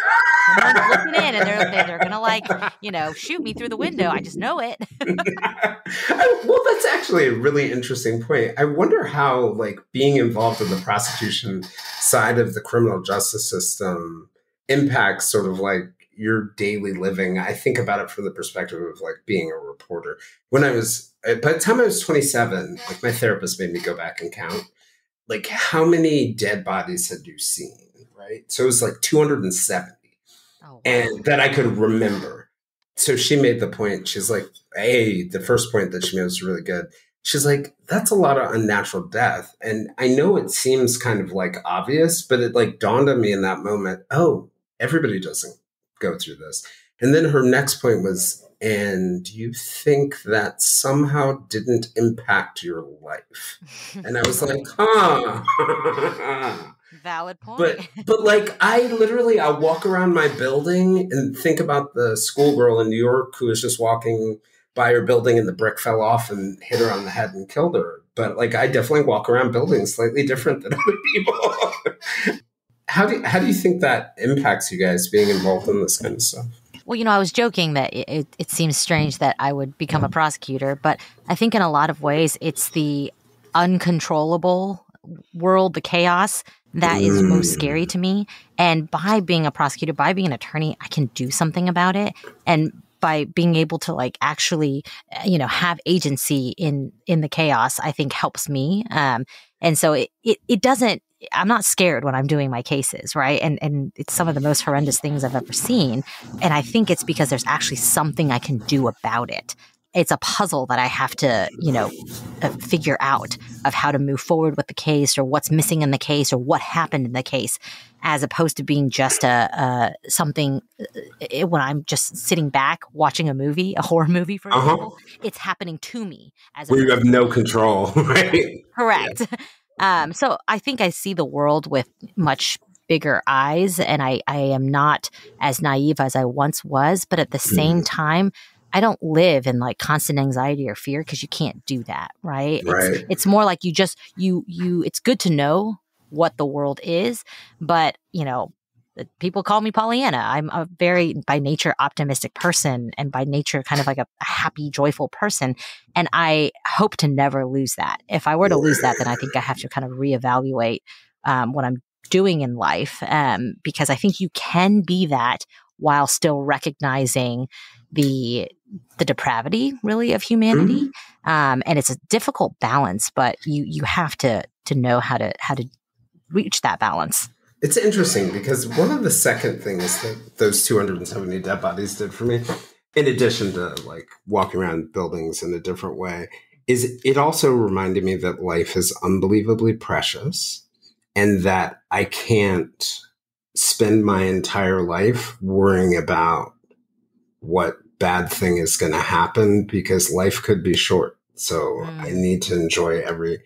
S3: someone's looking in and they're gonna shoot me through the window. I just know it.
S2: Well, that's actually a really interesting point. I wonder how being involved in the prosecution side of the criminal justice system impacts sort of your daily living. I think about it from the perspective of being a reporter. By the time I was 27, my therapist made me go back and count how many dead bodies had you seen, right? So it was 270. Oh, wow. And that I could remember. So she made the point. She's like, hey, the first point that she made was really good. She's like, that's a lot of unnatural death. And I know it seems kind of obvious, but it dawned on me in that moment, oh, everybody doesn't go through this. And then her next point was, and you think that somehow didn't impact your life? And I was like, huh.
S3: Valid point.
S2: But I'll walk around my building and think about the schoolgirl in New York who was just walking by her building and the brick fell off and hit her on the head and killed her. But I definitely walk around buildings slightly different than other people. How do you think that impacts you guys being involved in this kind of stuff?
S3: Well, I was joking that it seems strange that I would become a prosecutor, but I think in a lot of ways it's the uncontrollable world, the chaos, that is most scary to me. And by being a prosecutor, by being an attorney, I can do something about it. And by being able to like actually, have agency in the chaos, I think helps me. And so it doesn't, I'm not scared when I'm doing my cases, right? And it's some of the most horrendous things I've ever seen. And I think it's because there's actually something I can do about it. It's a puzzle that I have to, figure out of how to move forward with the case or what's missing in the case or what happened in the case, as opposed to being just something when I'm just sitting back watching a movie, a horror movie, for example, it's happening to me.
S2: Where you have no control, right?
S3: Correct. Yeah. So I think I see the world with much bigger eyes, and I am not as naive as I once was, but at the same time, I don't live in like constant anxiety or fear, because you can't do that, right? It's more like you it's good to know what the world is, but people call me Pollyanna. I'm a very, by nature, optimistic person, and by nature kind of like a happy, joyful person. And I hope to never lose that. If I were to lose that, then I think I have to kind of reevaluate what I'm doing in life, because I think you can be that while still recognizing the depravity, really, of humanity. And it's a difficult balance, but you have to know how to reach that balance.
S2: It's interesting because one of the second things that those 270 dead bodies did for me, in addition to like walking around buildings in a different way, is it also reminded me that life is unbelievably precious, and that I can't spend my entire life worrying about what bad thing is going to happen, because life could be short. So I need to enjoy every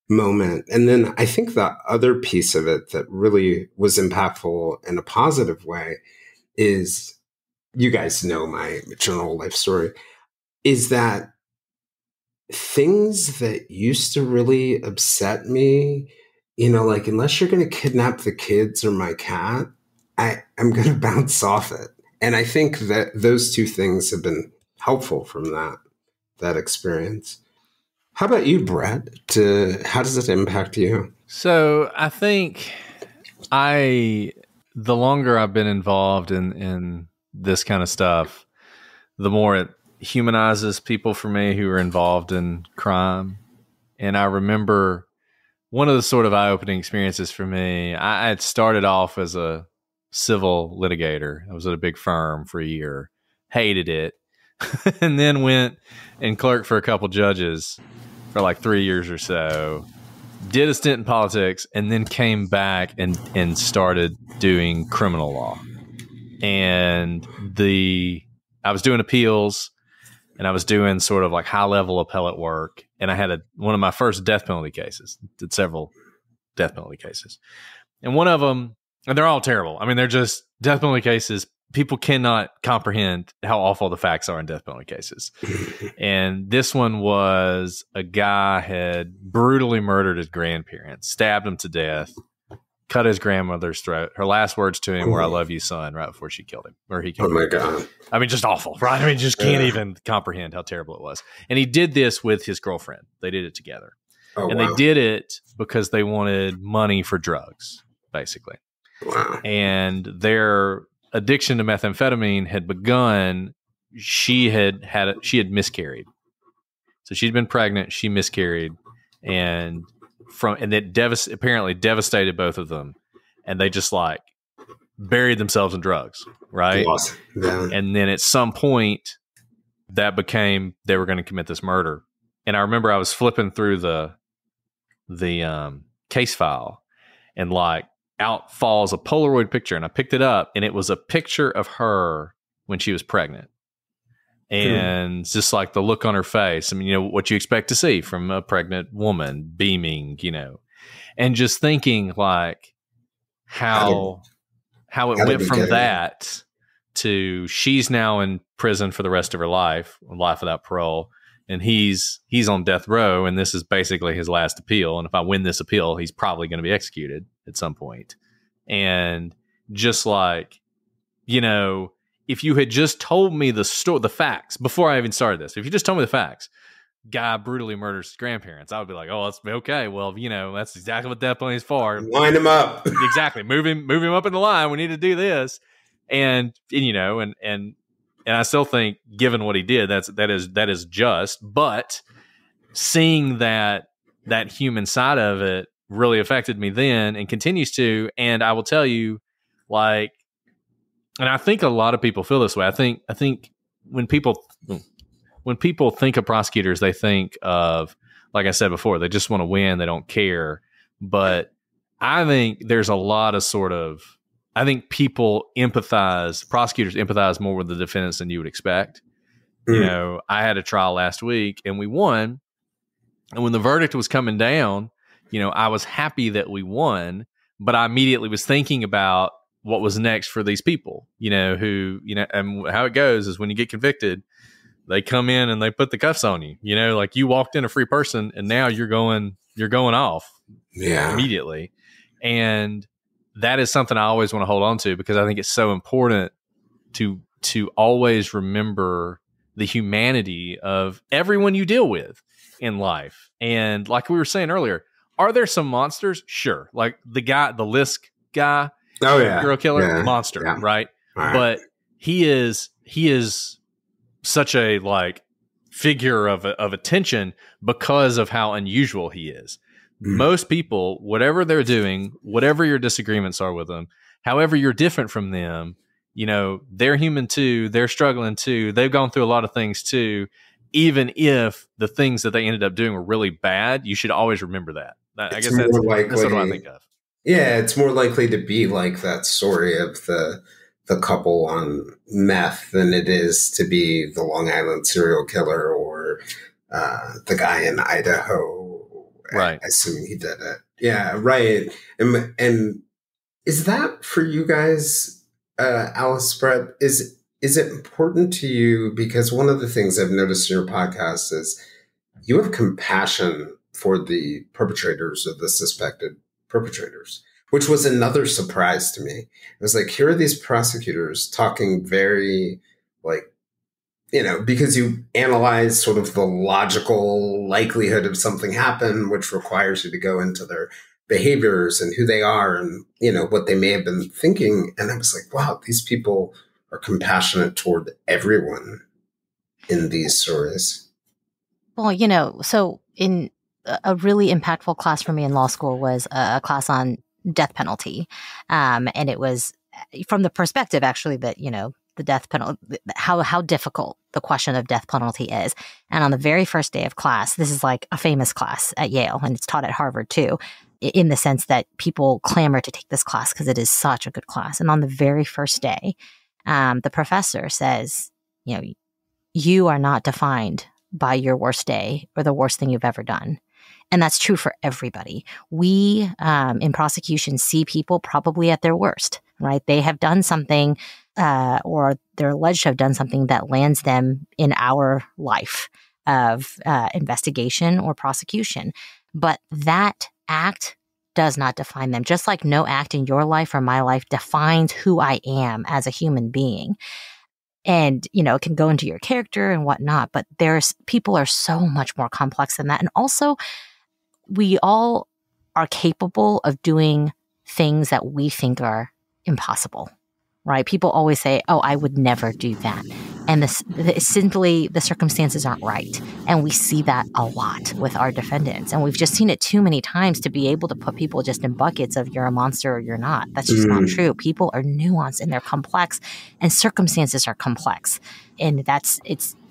S2: moment. And then I think the other piece of it that really was impactful in a positive way is, you guys know my general life story, is that things that used to really upset me, like, unless you're going to kidnap the kids or my cat, I'm going to bounce off it. And I think that those two things have been helpful from that experience. How about you, Brett? How does it impact you?
S1: So I think the longer I've been involved in this kind of stuff, the more it humanizes people for me who are involved in crime. And I remember one of the sort of eye-opening experiences for me, I had started off as a civil litigator. I was at a big firm for a year, hated it, and then went and clerked for a couple judges for like 3 years or so, did a stint in politics, and then came back and started doing criminal law. And I was doing appeals, and I was doing sort of like high-level appellate work, and I had one of my first death penalty cases, did several death penalty cases. And one of them, and they're all terrible. I mean, they're just death penalty cases. People cannot comprehend how awful the facts are in death penalty cases. And this one was a guy had brutally murdered his grandparents, stabbed him to death, cut his grandmother's throat. Her last words to him were, "I love you, son," right before she killed him, or he killed him.
S2: Oh my God.
S1: I mean, just awful, right? I mean, just can't even comprehend how terrible it was. And he did this with his girlfriend. They did it together. And they did it because they wanted money for drugs, basically.
S2: Wow.
S1: And their addiction to methamphetamine had begun. She had miscarried. So she'd been pregnant. She miscarried, and it apparently devastated both of them. And they just like buried themselves in drugs, right?
S2: Awesome. Yeah.
S1: And then at some point, that became they were going to commit this murder. And I remember I was flipping through the case file, and like out falls a Polaroid picture, and I picked it up, and it was a picture of her when she was pregnant. And just like the look on her face, I mean, what you expect to see from a pregnant woman, beaming, and just thinking like how it went from that to she's now in prison for the rest of her life without parole. And he's on death row, and this is basically his last appeal. And if I win this appeal, he's probably going to be executed at some point. And just like, if you had just told me the facts before I even started this, if you just told me the facts, guy brutally murders his grandparents, I would be like, oh, that's okay. Well, that's exactly what death penalty is for.
S2: Line him up.
S1: Exactly. Move him up in the line. We need to do this. And And I still think, given what he did, that is just. But seeing that human side of it really affected me then, and continues to. And I will tell you, like, and I think a lot of people feel this way. I think when people think of prosecutors, they think of, like I said before, they just want to win. They don't care. But I think there's a lot of I think prosecutors empathize more with the defendants than you would expect. You know, I had a trial last week and we won. And when the verdict was coming down, you know, I was happy that we won, but I immediately was thinking about what was next for these people, you know, who, you know, and how it goes is when you get convicted, they come in and they put the cuffs on you, you know, like you walked in a free person and now you're going off immediately. And that is something I always want to hold on to, because I think it's so important to always remember the humanity of everyone you deal with in life. And like we were saying earlier, are there some monsters? Sure. Like the LaCour guy, serial killer, monster, right? But he is such a like figure of attention because of how unusual he is. Most people, whatever they're doing, whatever your disagreements are with them, however you're different from them, you know, they're human too. They're struggling too. They've gone through a lot of things too. Even if the things that they ended up doing were really bad, you should always remember that. I guess that's what I think of.
S2: Yeah, it's more likely to be like that story of the couple on meth than it is to be the Long Island serial killer or the guy in Idaho.
S1: Right.
S2: Assuming he did it. Yeah, right. And is that for you guys, Alice, Brett, is it important to you? Because one of the things I've noticed in your podcast is you have compassion for the perpetrators or the suspected perpetrators, which was another surprise to me. It was like, here are these prosecutors talking very like, you know, because you analyze sort of the logical likelihood of something happen, which requires you to go into their behaviors and who they are and, you know, what they may have been thinking. And I was like, wow, these people are compassionate toward everyone in these stories.
S3: Well, you know, so in a really impactful class for me in law school was a class on death penalty. And it was from the perspective, actually, that, you know, the death penalty, how difficult the question of death penalty is. And on the very first day of class, this is like a famous class at Yale, and it's taught at Harvard too, in the sense that people clamor to take this class because it is such a good class. And on the very first day, the professor says, you know, you are not defined by your worst day or the worst thing you've ever done. And that's true for everybody. We, in prosecution, see people probably at their worst, right? They have done something, or they're alleged to have done something that lands them in our life of investigation or prosecution. But that act does not define them, just like no act in your life or my life defines who I am as a human being. And, you know, it can go into your character and whatnot, but people are so much more complex than that. And also, we all are capable of doing things that we think are impossible, right? People always say, oh, I would never do that. And simply the circumstances aren't right. And we see that a lot with our defendants. And we've just seen it too many times to be able to put people just in buckets of you're a monster or you're not. That's just not true. People are nuanced and they're complex, and circumstances are complex. And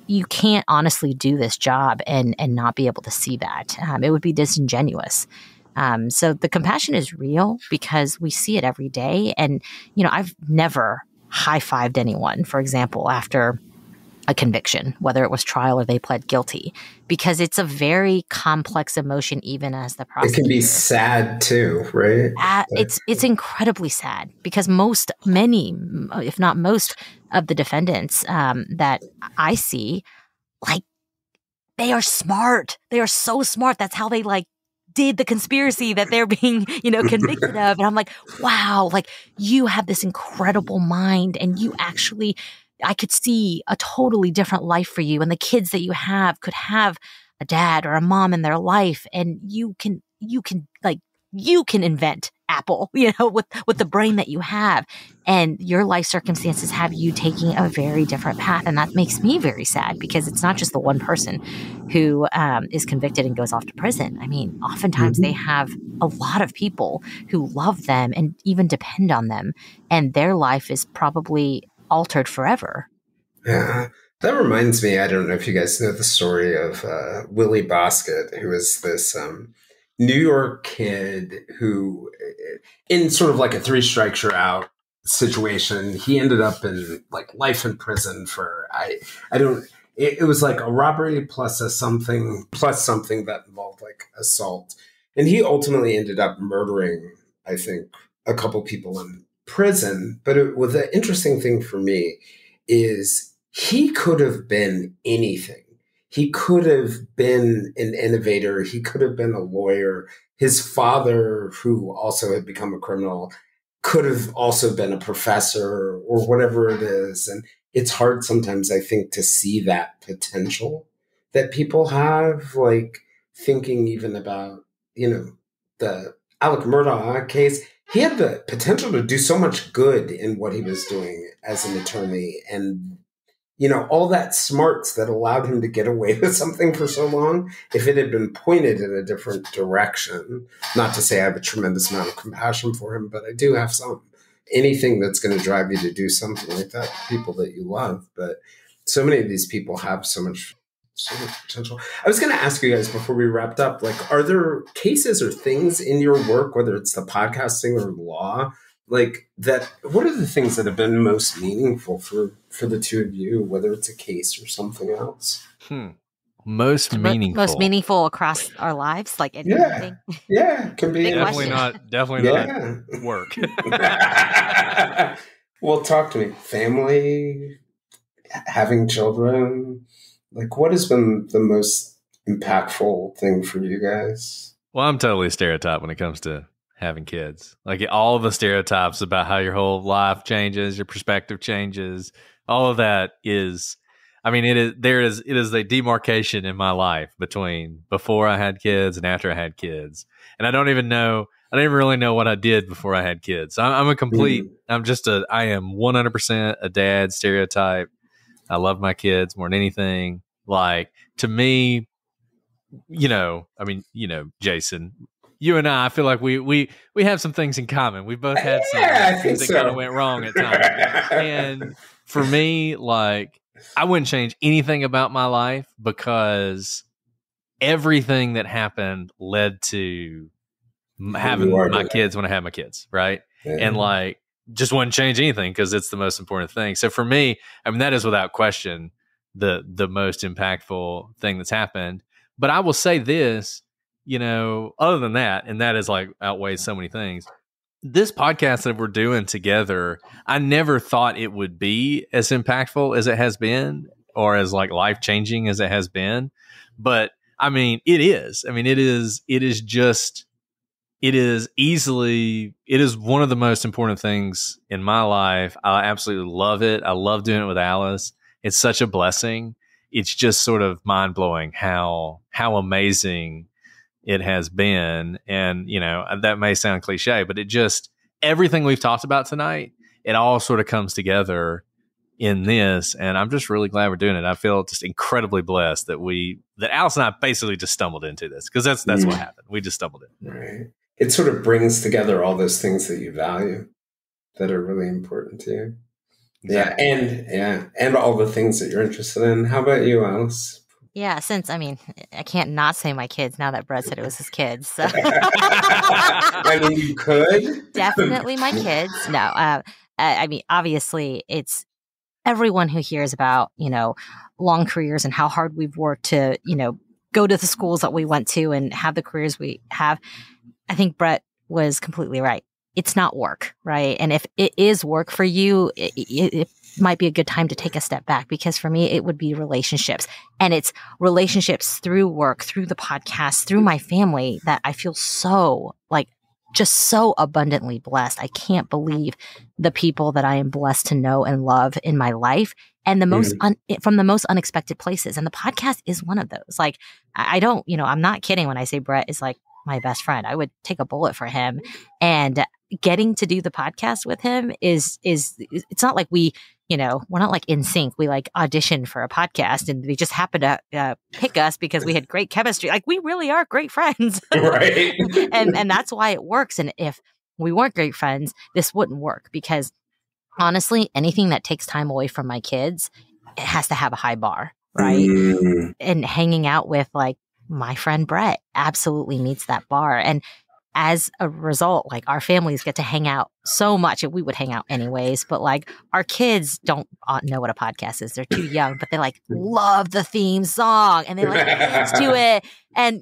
S3: you can't honestly do this job and not be able to see that. It would be disingenuous. So the compassion is real because we see it every day. And, you know, I've never high-fived anyone, for example, after a conviction, whether it was trial or they pled guilty, because it's a very complex emotion, even as the prosecutor.
S2: It can be sad too, right?
S3: It's incredibly sad because many, if not most of the defendants that I see, like, they are smart. They are so smart. That's how they did the conspiracy that they're being, convicted of. And I'm like, wow, you have this incredible mind, and you actually, I could see a totally different life for you. And the kids that you have could have a dad or a mom in their life. And you can invent apple, with the brain that you have. And your life circumstances have you taking a very different path. And that makes me very sad because it's not just the one person who is convicted and goes off to prison. I mean, oftentimes they have a lot of people who love them and even depend on them. And their life is probably altered forever.
S2: Yeah. That reminds me, I don't know if you guys know the story of Willie Bosket, who is this New York kid who, in sort of like a 3 strikes you're out situation, he ended up in like life in prison for, it was like a robbery plus something that involved like assault. And he ultimately ended up murdering, I think, a couple people in prison. But the interesting thing for me is he could have been anything. He could have been an innovator. He could have been a lawyer. His father, who also had become a criminal, could have also been a professor or whatever it is. And it's hard sometimes, I think, to see that potential that people have, like thinking even about, the Alec Murdaugh case. He had the potential to do so much good in what he was doing as an attorney, and all that smarts that allowed him to get away with something for so long. If it had been pointed in a different direction, not to say I have a tremendous amount of compassion for him, but I do have some. Anything that's going to drive you to do something like that, people that you love. But so many of these people have so much potential. I was going to ask you guys before we wrapped up, like, are there cases or things in your work, whether it's the podcasting or law, like that, what are the things that have been most meaningful for the two of you, whether it's a case or something else?
S1: Most meaningful
S3: across our lives, like
S2: anything. Yeah, can be
S1: definitely not work.
S2: Well, talk to me. Family, having children, like what has been the most impactful thing for you guys?
S1: Well, I'm totally stereotyped when it comes to having kids. Like all the stereotypes about how your whole life changes, your perspective changes, all of that is, I mean, it is a demarcation in my life between before I had kids and after I had kids. And I don't even really know what I did before I had kids. I'm a complete, I am 100% a dad stereotype. I love my kids more than anything. Like, to me, Jayson, you and I feel like we have some things in common. We both had some things that kind of went wrong at times. And for me, like, I wouldn't change anything about my life because everything that happened led to having my kids when I had my kids, right? Yeah. And like, just wouldn't change anything because it's the most important thing. So for me, I mean, that is without question the most impactful thing that's happened. But I will say this, other than that, and that is like outweighs so many things. This podcast that we're doing together, I never thought it would be as impactful as it has been, or as like life changing as it has been. But I mean, it is. I mean, it is one of the most important things in my life. I absolutely love it. I love doing it with Alice. It's such a blessing. It's just sort of mind blowing how amazing it has been. And, that may sound cliche, but everything we've talked about tonight, it all sort of comes together in this. And I'm just really glad we're doing it. I feel just incredibly blessed that Alice and I basically just stumbled into this, because that's what happened. We just stumbled in.
S2: Right. It sort of brings together all those things that you value that are really important to you. Exactly. And all the things that you're interested in. How about you, Alice?
S3: Yeah, I can't not say my kids now that Brett said it was his kids. So.
S2: I mean, you could.
S3: Definitely my kids. No, obviously it's everyone who hears about, long careers and how hard we've worked to, go to the schools that we went to and have the careers we have. I think Brett was completely right. It's not work, right? And if it is work for you, it might be a good time to take a step back, because for me, it would be relationships. And it's relationships through work, through the podcast, through my family, that I feel so just so abundantly blessed. I can't believe the people that I am blessed to know and love in my life, and the most from the most unexpected places. And the podcast is one of those. Like, I don't, I'm not kidding when I say Brett is like my best friend. I would take a bullet for him. And getting to do the podcast with him is it's not like we're not like in sync. We like auditioned for a podcast and they just happened to pick us because we had great chemistry. Like, we really are great friends.
S2: Right.
S3: and that's why it works. And if we weren't great friends, this wouldn't work, because honestly, anything that takes time away from my kids, it has to have a high bar, right?
S2: Mm.
S3: And hanging out with like my friend Brett absolutely meets that bar. And as a result, like, our families get to hang out so much. We would hang out anyways, but like, our kids don't know what a podcast is. They're too young, but they like love the theme song and they like dance to it. And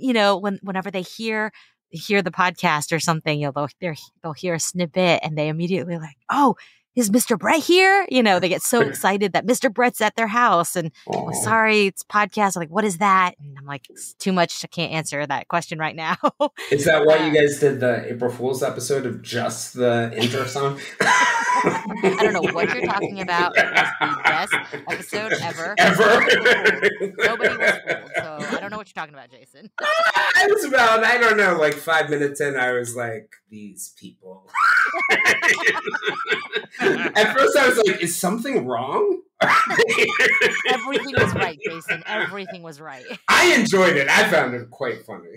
S3: whenever they hear the podcast or something, they'll hear a snippet and they immediately like, oh, is Mr. Brett here? They get so excited that Mr. Brett's at their house. And sorry, it's podcast. I'm like, what is that? And I'm like, it's too much. I can't answer that question right now.
S2: Is that why you guys did the April Fool's episode of just the intro song?
S3: I don't know what you're talking about. It was the best episode ever. Nobody was fooled. So I don't know what you're talking about, Jayson.
S2: I was about, I don't know, like 5 minutes in, I was like, these people. At first I was like, is something wrong?
S3: Everything was right, Jayson. Everything was right.
S2: I enjoyed it. I found it quite funny.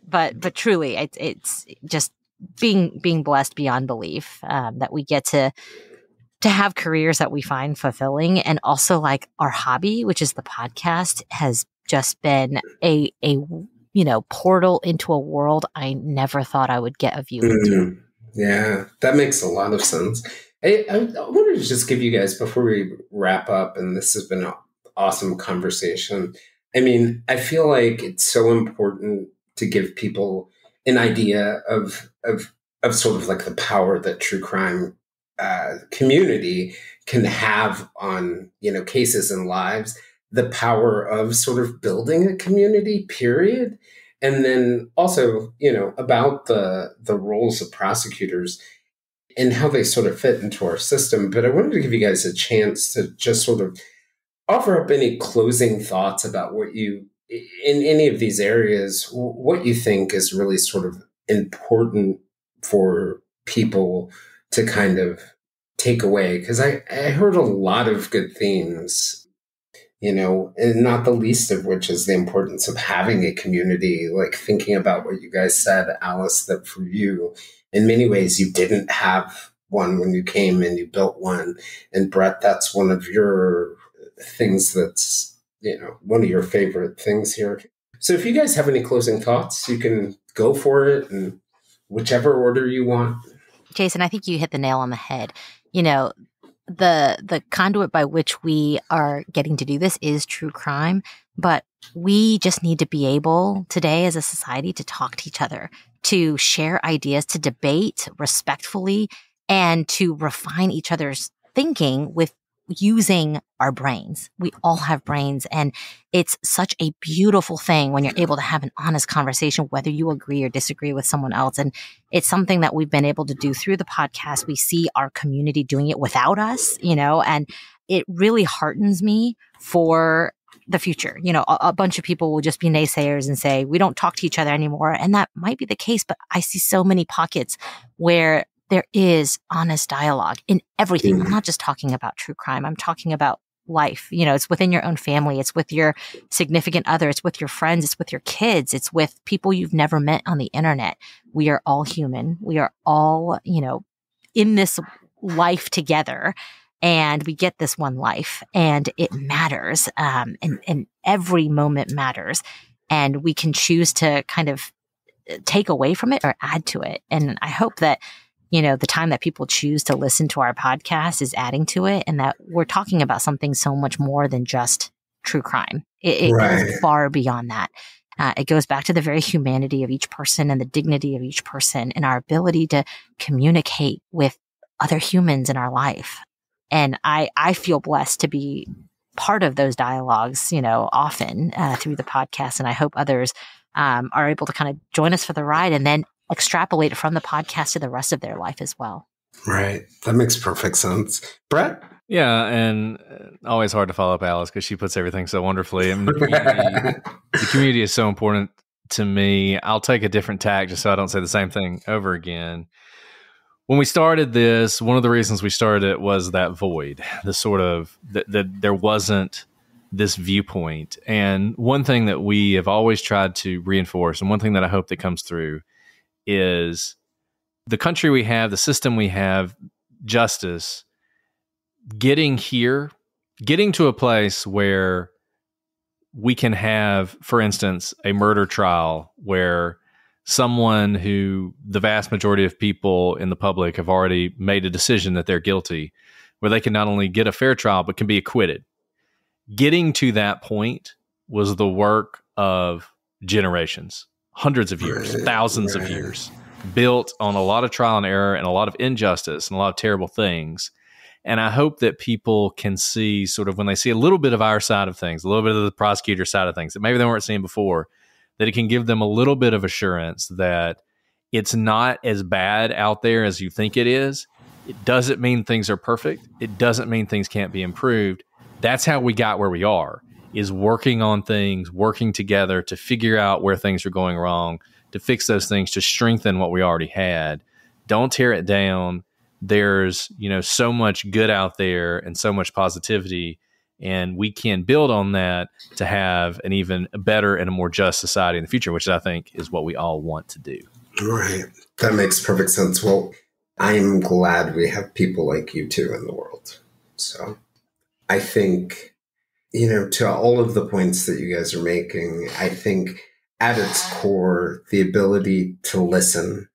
S3: But truly, it's just being blessed beyond belief, that we get to have careers that we find fulfilling. And also, like, our hobby, which is the podcast, has just been a portal into a world I never thought I would get a view into.
S2: Yeah, that makes a lot of sense. I wanted to just give you guys, before we wrap up, and this has been an awesome conversation. I mean, I feel like it's so important to give people an idea of sort of like the power that true crime community can have on, cases and lives, the power of sort of building a community, period. And then also, about the roles of prosecutors and how they sort of fit into our system. But I wanted to give you guys a chance to just sort of offer up any closing thoughts about what you, in any of these areas, what you think is really sort of important for people to kind of take away. Because I heard a lot of good themes, and not the least of which is the importance of having a community, like thinking about what you guys said, Alice, that for you, in many ways, you didn't have one when you came and you built one. And Brett, that's one of your things that's, one of your favorite things here. So if you guys have any closing thoughts, you can go for it in whichever order you want.
S3: Jayson, I think you hit the nail on the head. The conduit by which we are getting to do this is true crime, but we just need to be able today as a society to talk to each other, to share ideas, to debate respectfully, and to refine each other's thinking with using our brains. We all have brains, and it's such a beautiful thing when you're able to have an honest conversation, whether you agree or disagree with someone else. And it's something that we've been able to do through the podcast. We see our community doing it without us, and it really heartens me for the future. A bunch of people will just be naysayers and say, we don't talk to each other anymore. And that might be the case, but I see so many pockets where there is honest dialogue in everything. I'm not just talking about true crime. I'm talking about life. It's within your own family. It's with your significant other. It's with your friends. It's with your kids. It's with people you've never met on the internet. We are all human. We are all, in this life together, and we get this one life, and it matters. And every moment matters, and we can choose to kind of take away from it or add to it. And I hope that the time that people choose to listen to our podcast is adding to it, and that we're talking about something so much more than just true crime. It goes far beyond that. It goes back to the very humanity of each person and the dignity of each person and our ability to communicate with other humans in our life. And I feel blessed to be part of those dialogues, often through the podcast. And I hope others are able to kind of join us for the ride and then extrapolate from the podcast to the rest of their life as well.
S2: Right. That makes perfect sense. Brett?
S1: Yeah, and always hard to follow up Alice because she puts everything so wonderfully. I mean, the community is so important to me. I'll take a different tack just so I don't say the same thing over again. When we started this, one of the reasons we started it was that void, the sort of that there wasn't this viewpoint. And one thing that we have always tried to reinforce, and one thing that I hope that comes through, is the country we have, the system we have, justice, getting to a place where we can have, for instance, a murder trial where someone who the vast majority of people in the public have already made a decision that they're guilty, where they can not only get a fair trial, but can be acquitted. Getting to that point was the work of generations, hundreds of years, thousands of years, built on a lot of trial and error and a lot of injustice and a lot of terrible things. And I hope that people can see, sort of, when they see a little bit of our side of things, a little bit of the prosecutor side of things that maybe they weren't seeing before, that it can give them a little bit of assurance that it's not as bad out there as you think it is. It doesn't mean things are perfect. It doesn't mean things can't be improved. That's how we got where we are, is working on things, working together to figure out where things are going wrong, to fix those things, to strengthen what we already had. Don't tear it down. There's, so much good out there and so much positivity, and we can build on that to have an even better and a more just society in the future, which I think is what we all want to do.
S2: Right. That makes perfect sense. Well, I'm glad we have people like you two in the world. So I think, to all of the points that you guys are making, I think at its core, the ability to listen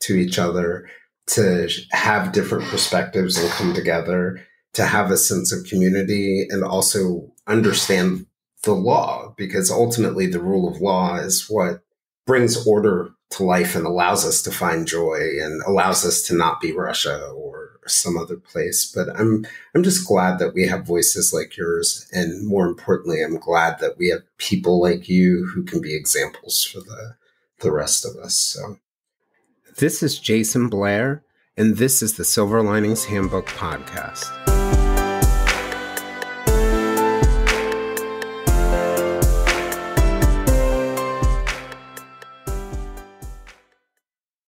S2: to each other, to have different perspectives and come together, to have a sense of community, and also understand the law, because ultimately the rule of law is what brings order to life and allows us to find joy and allows us to not be Russia or some other place. But I'm just glad that we have voices like yours. And more importantly, I'm glad that we have people like you who can be examples for the rest of us. So this is Jayson Blair, and this is the Silver Linings Handbook podcast.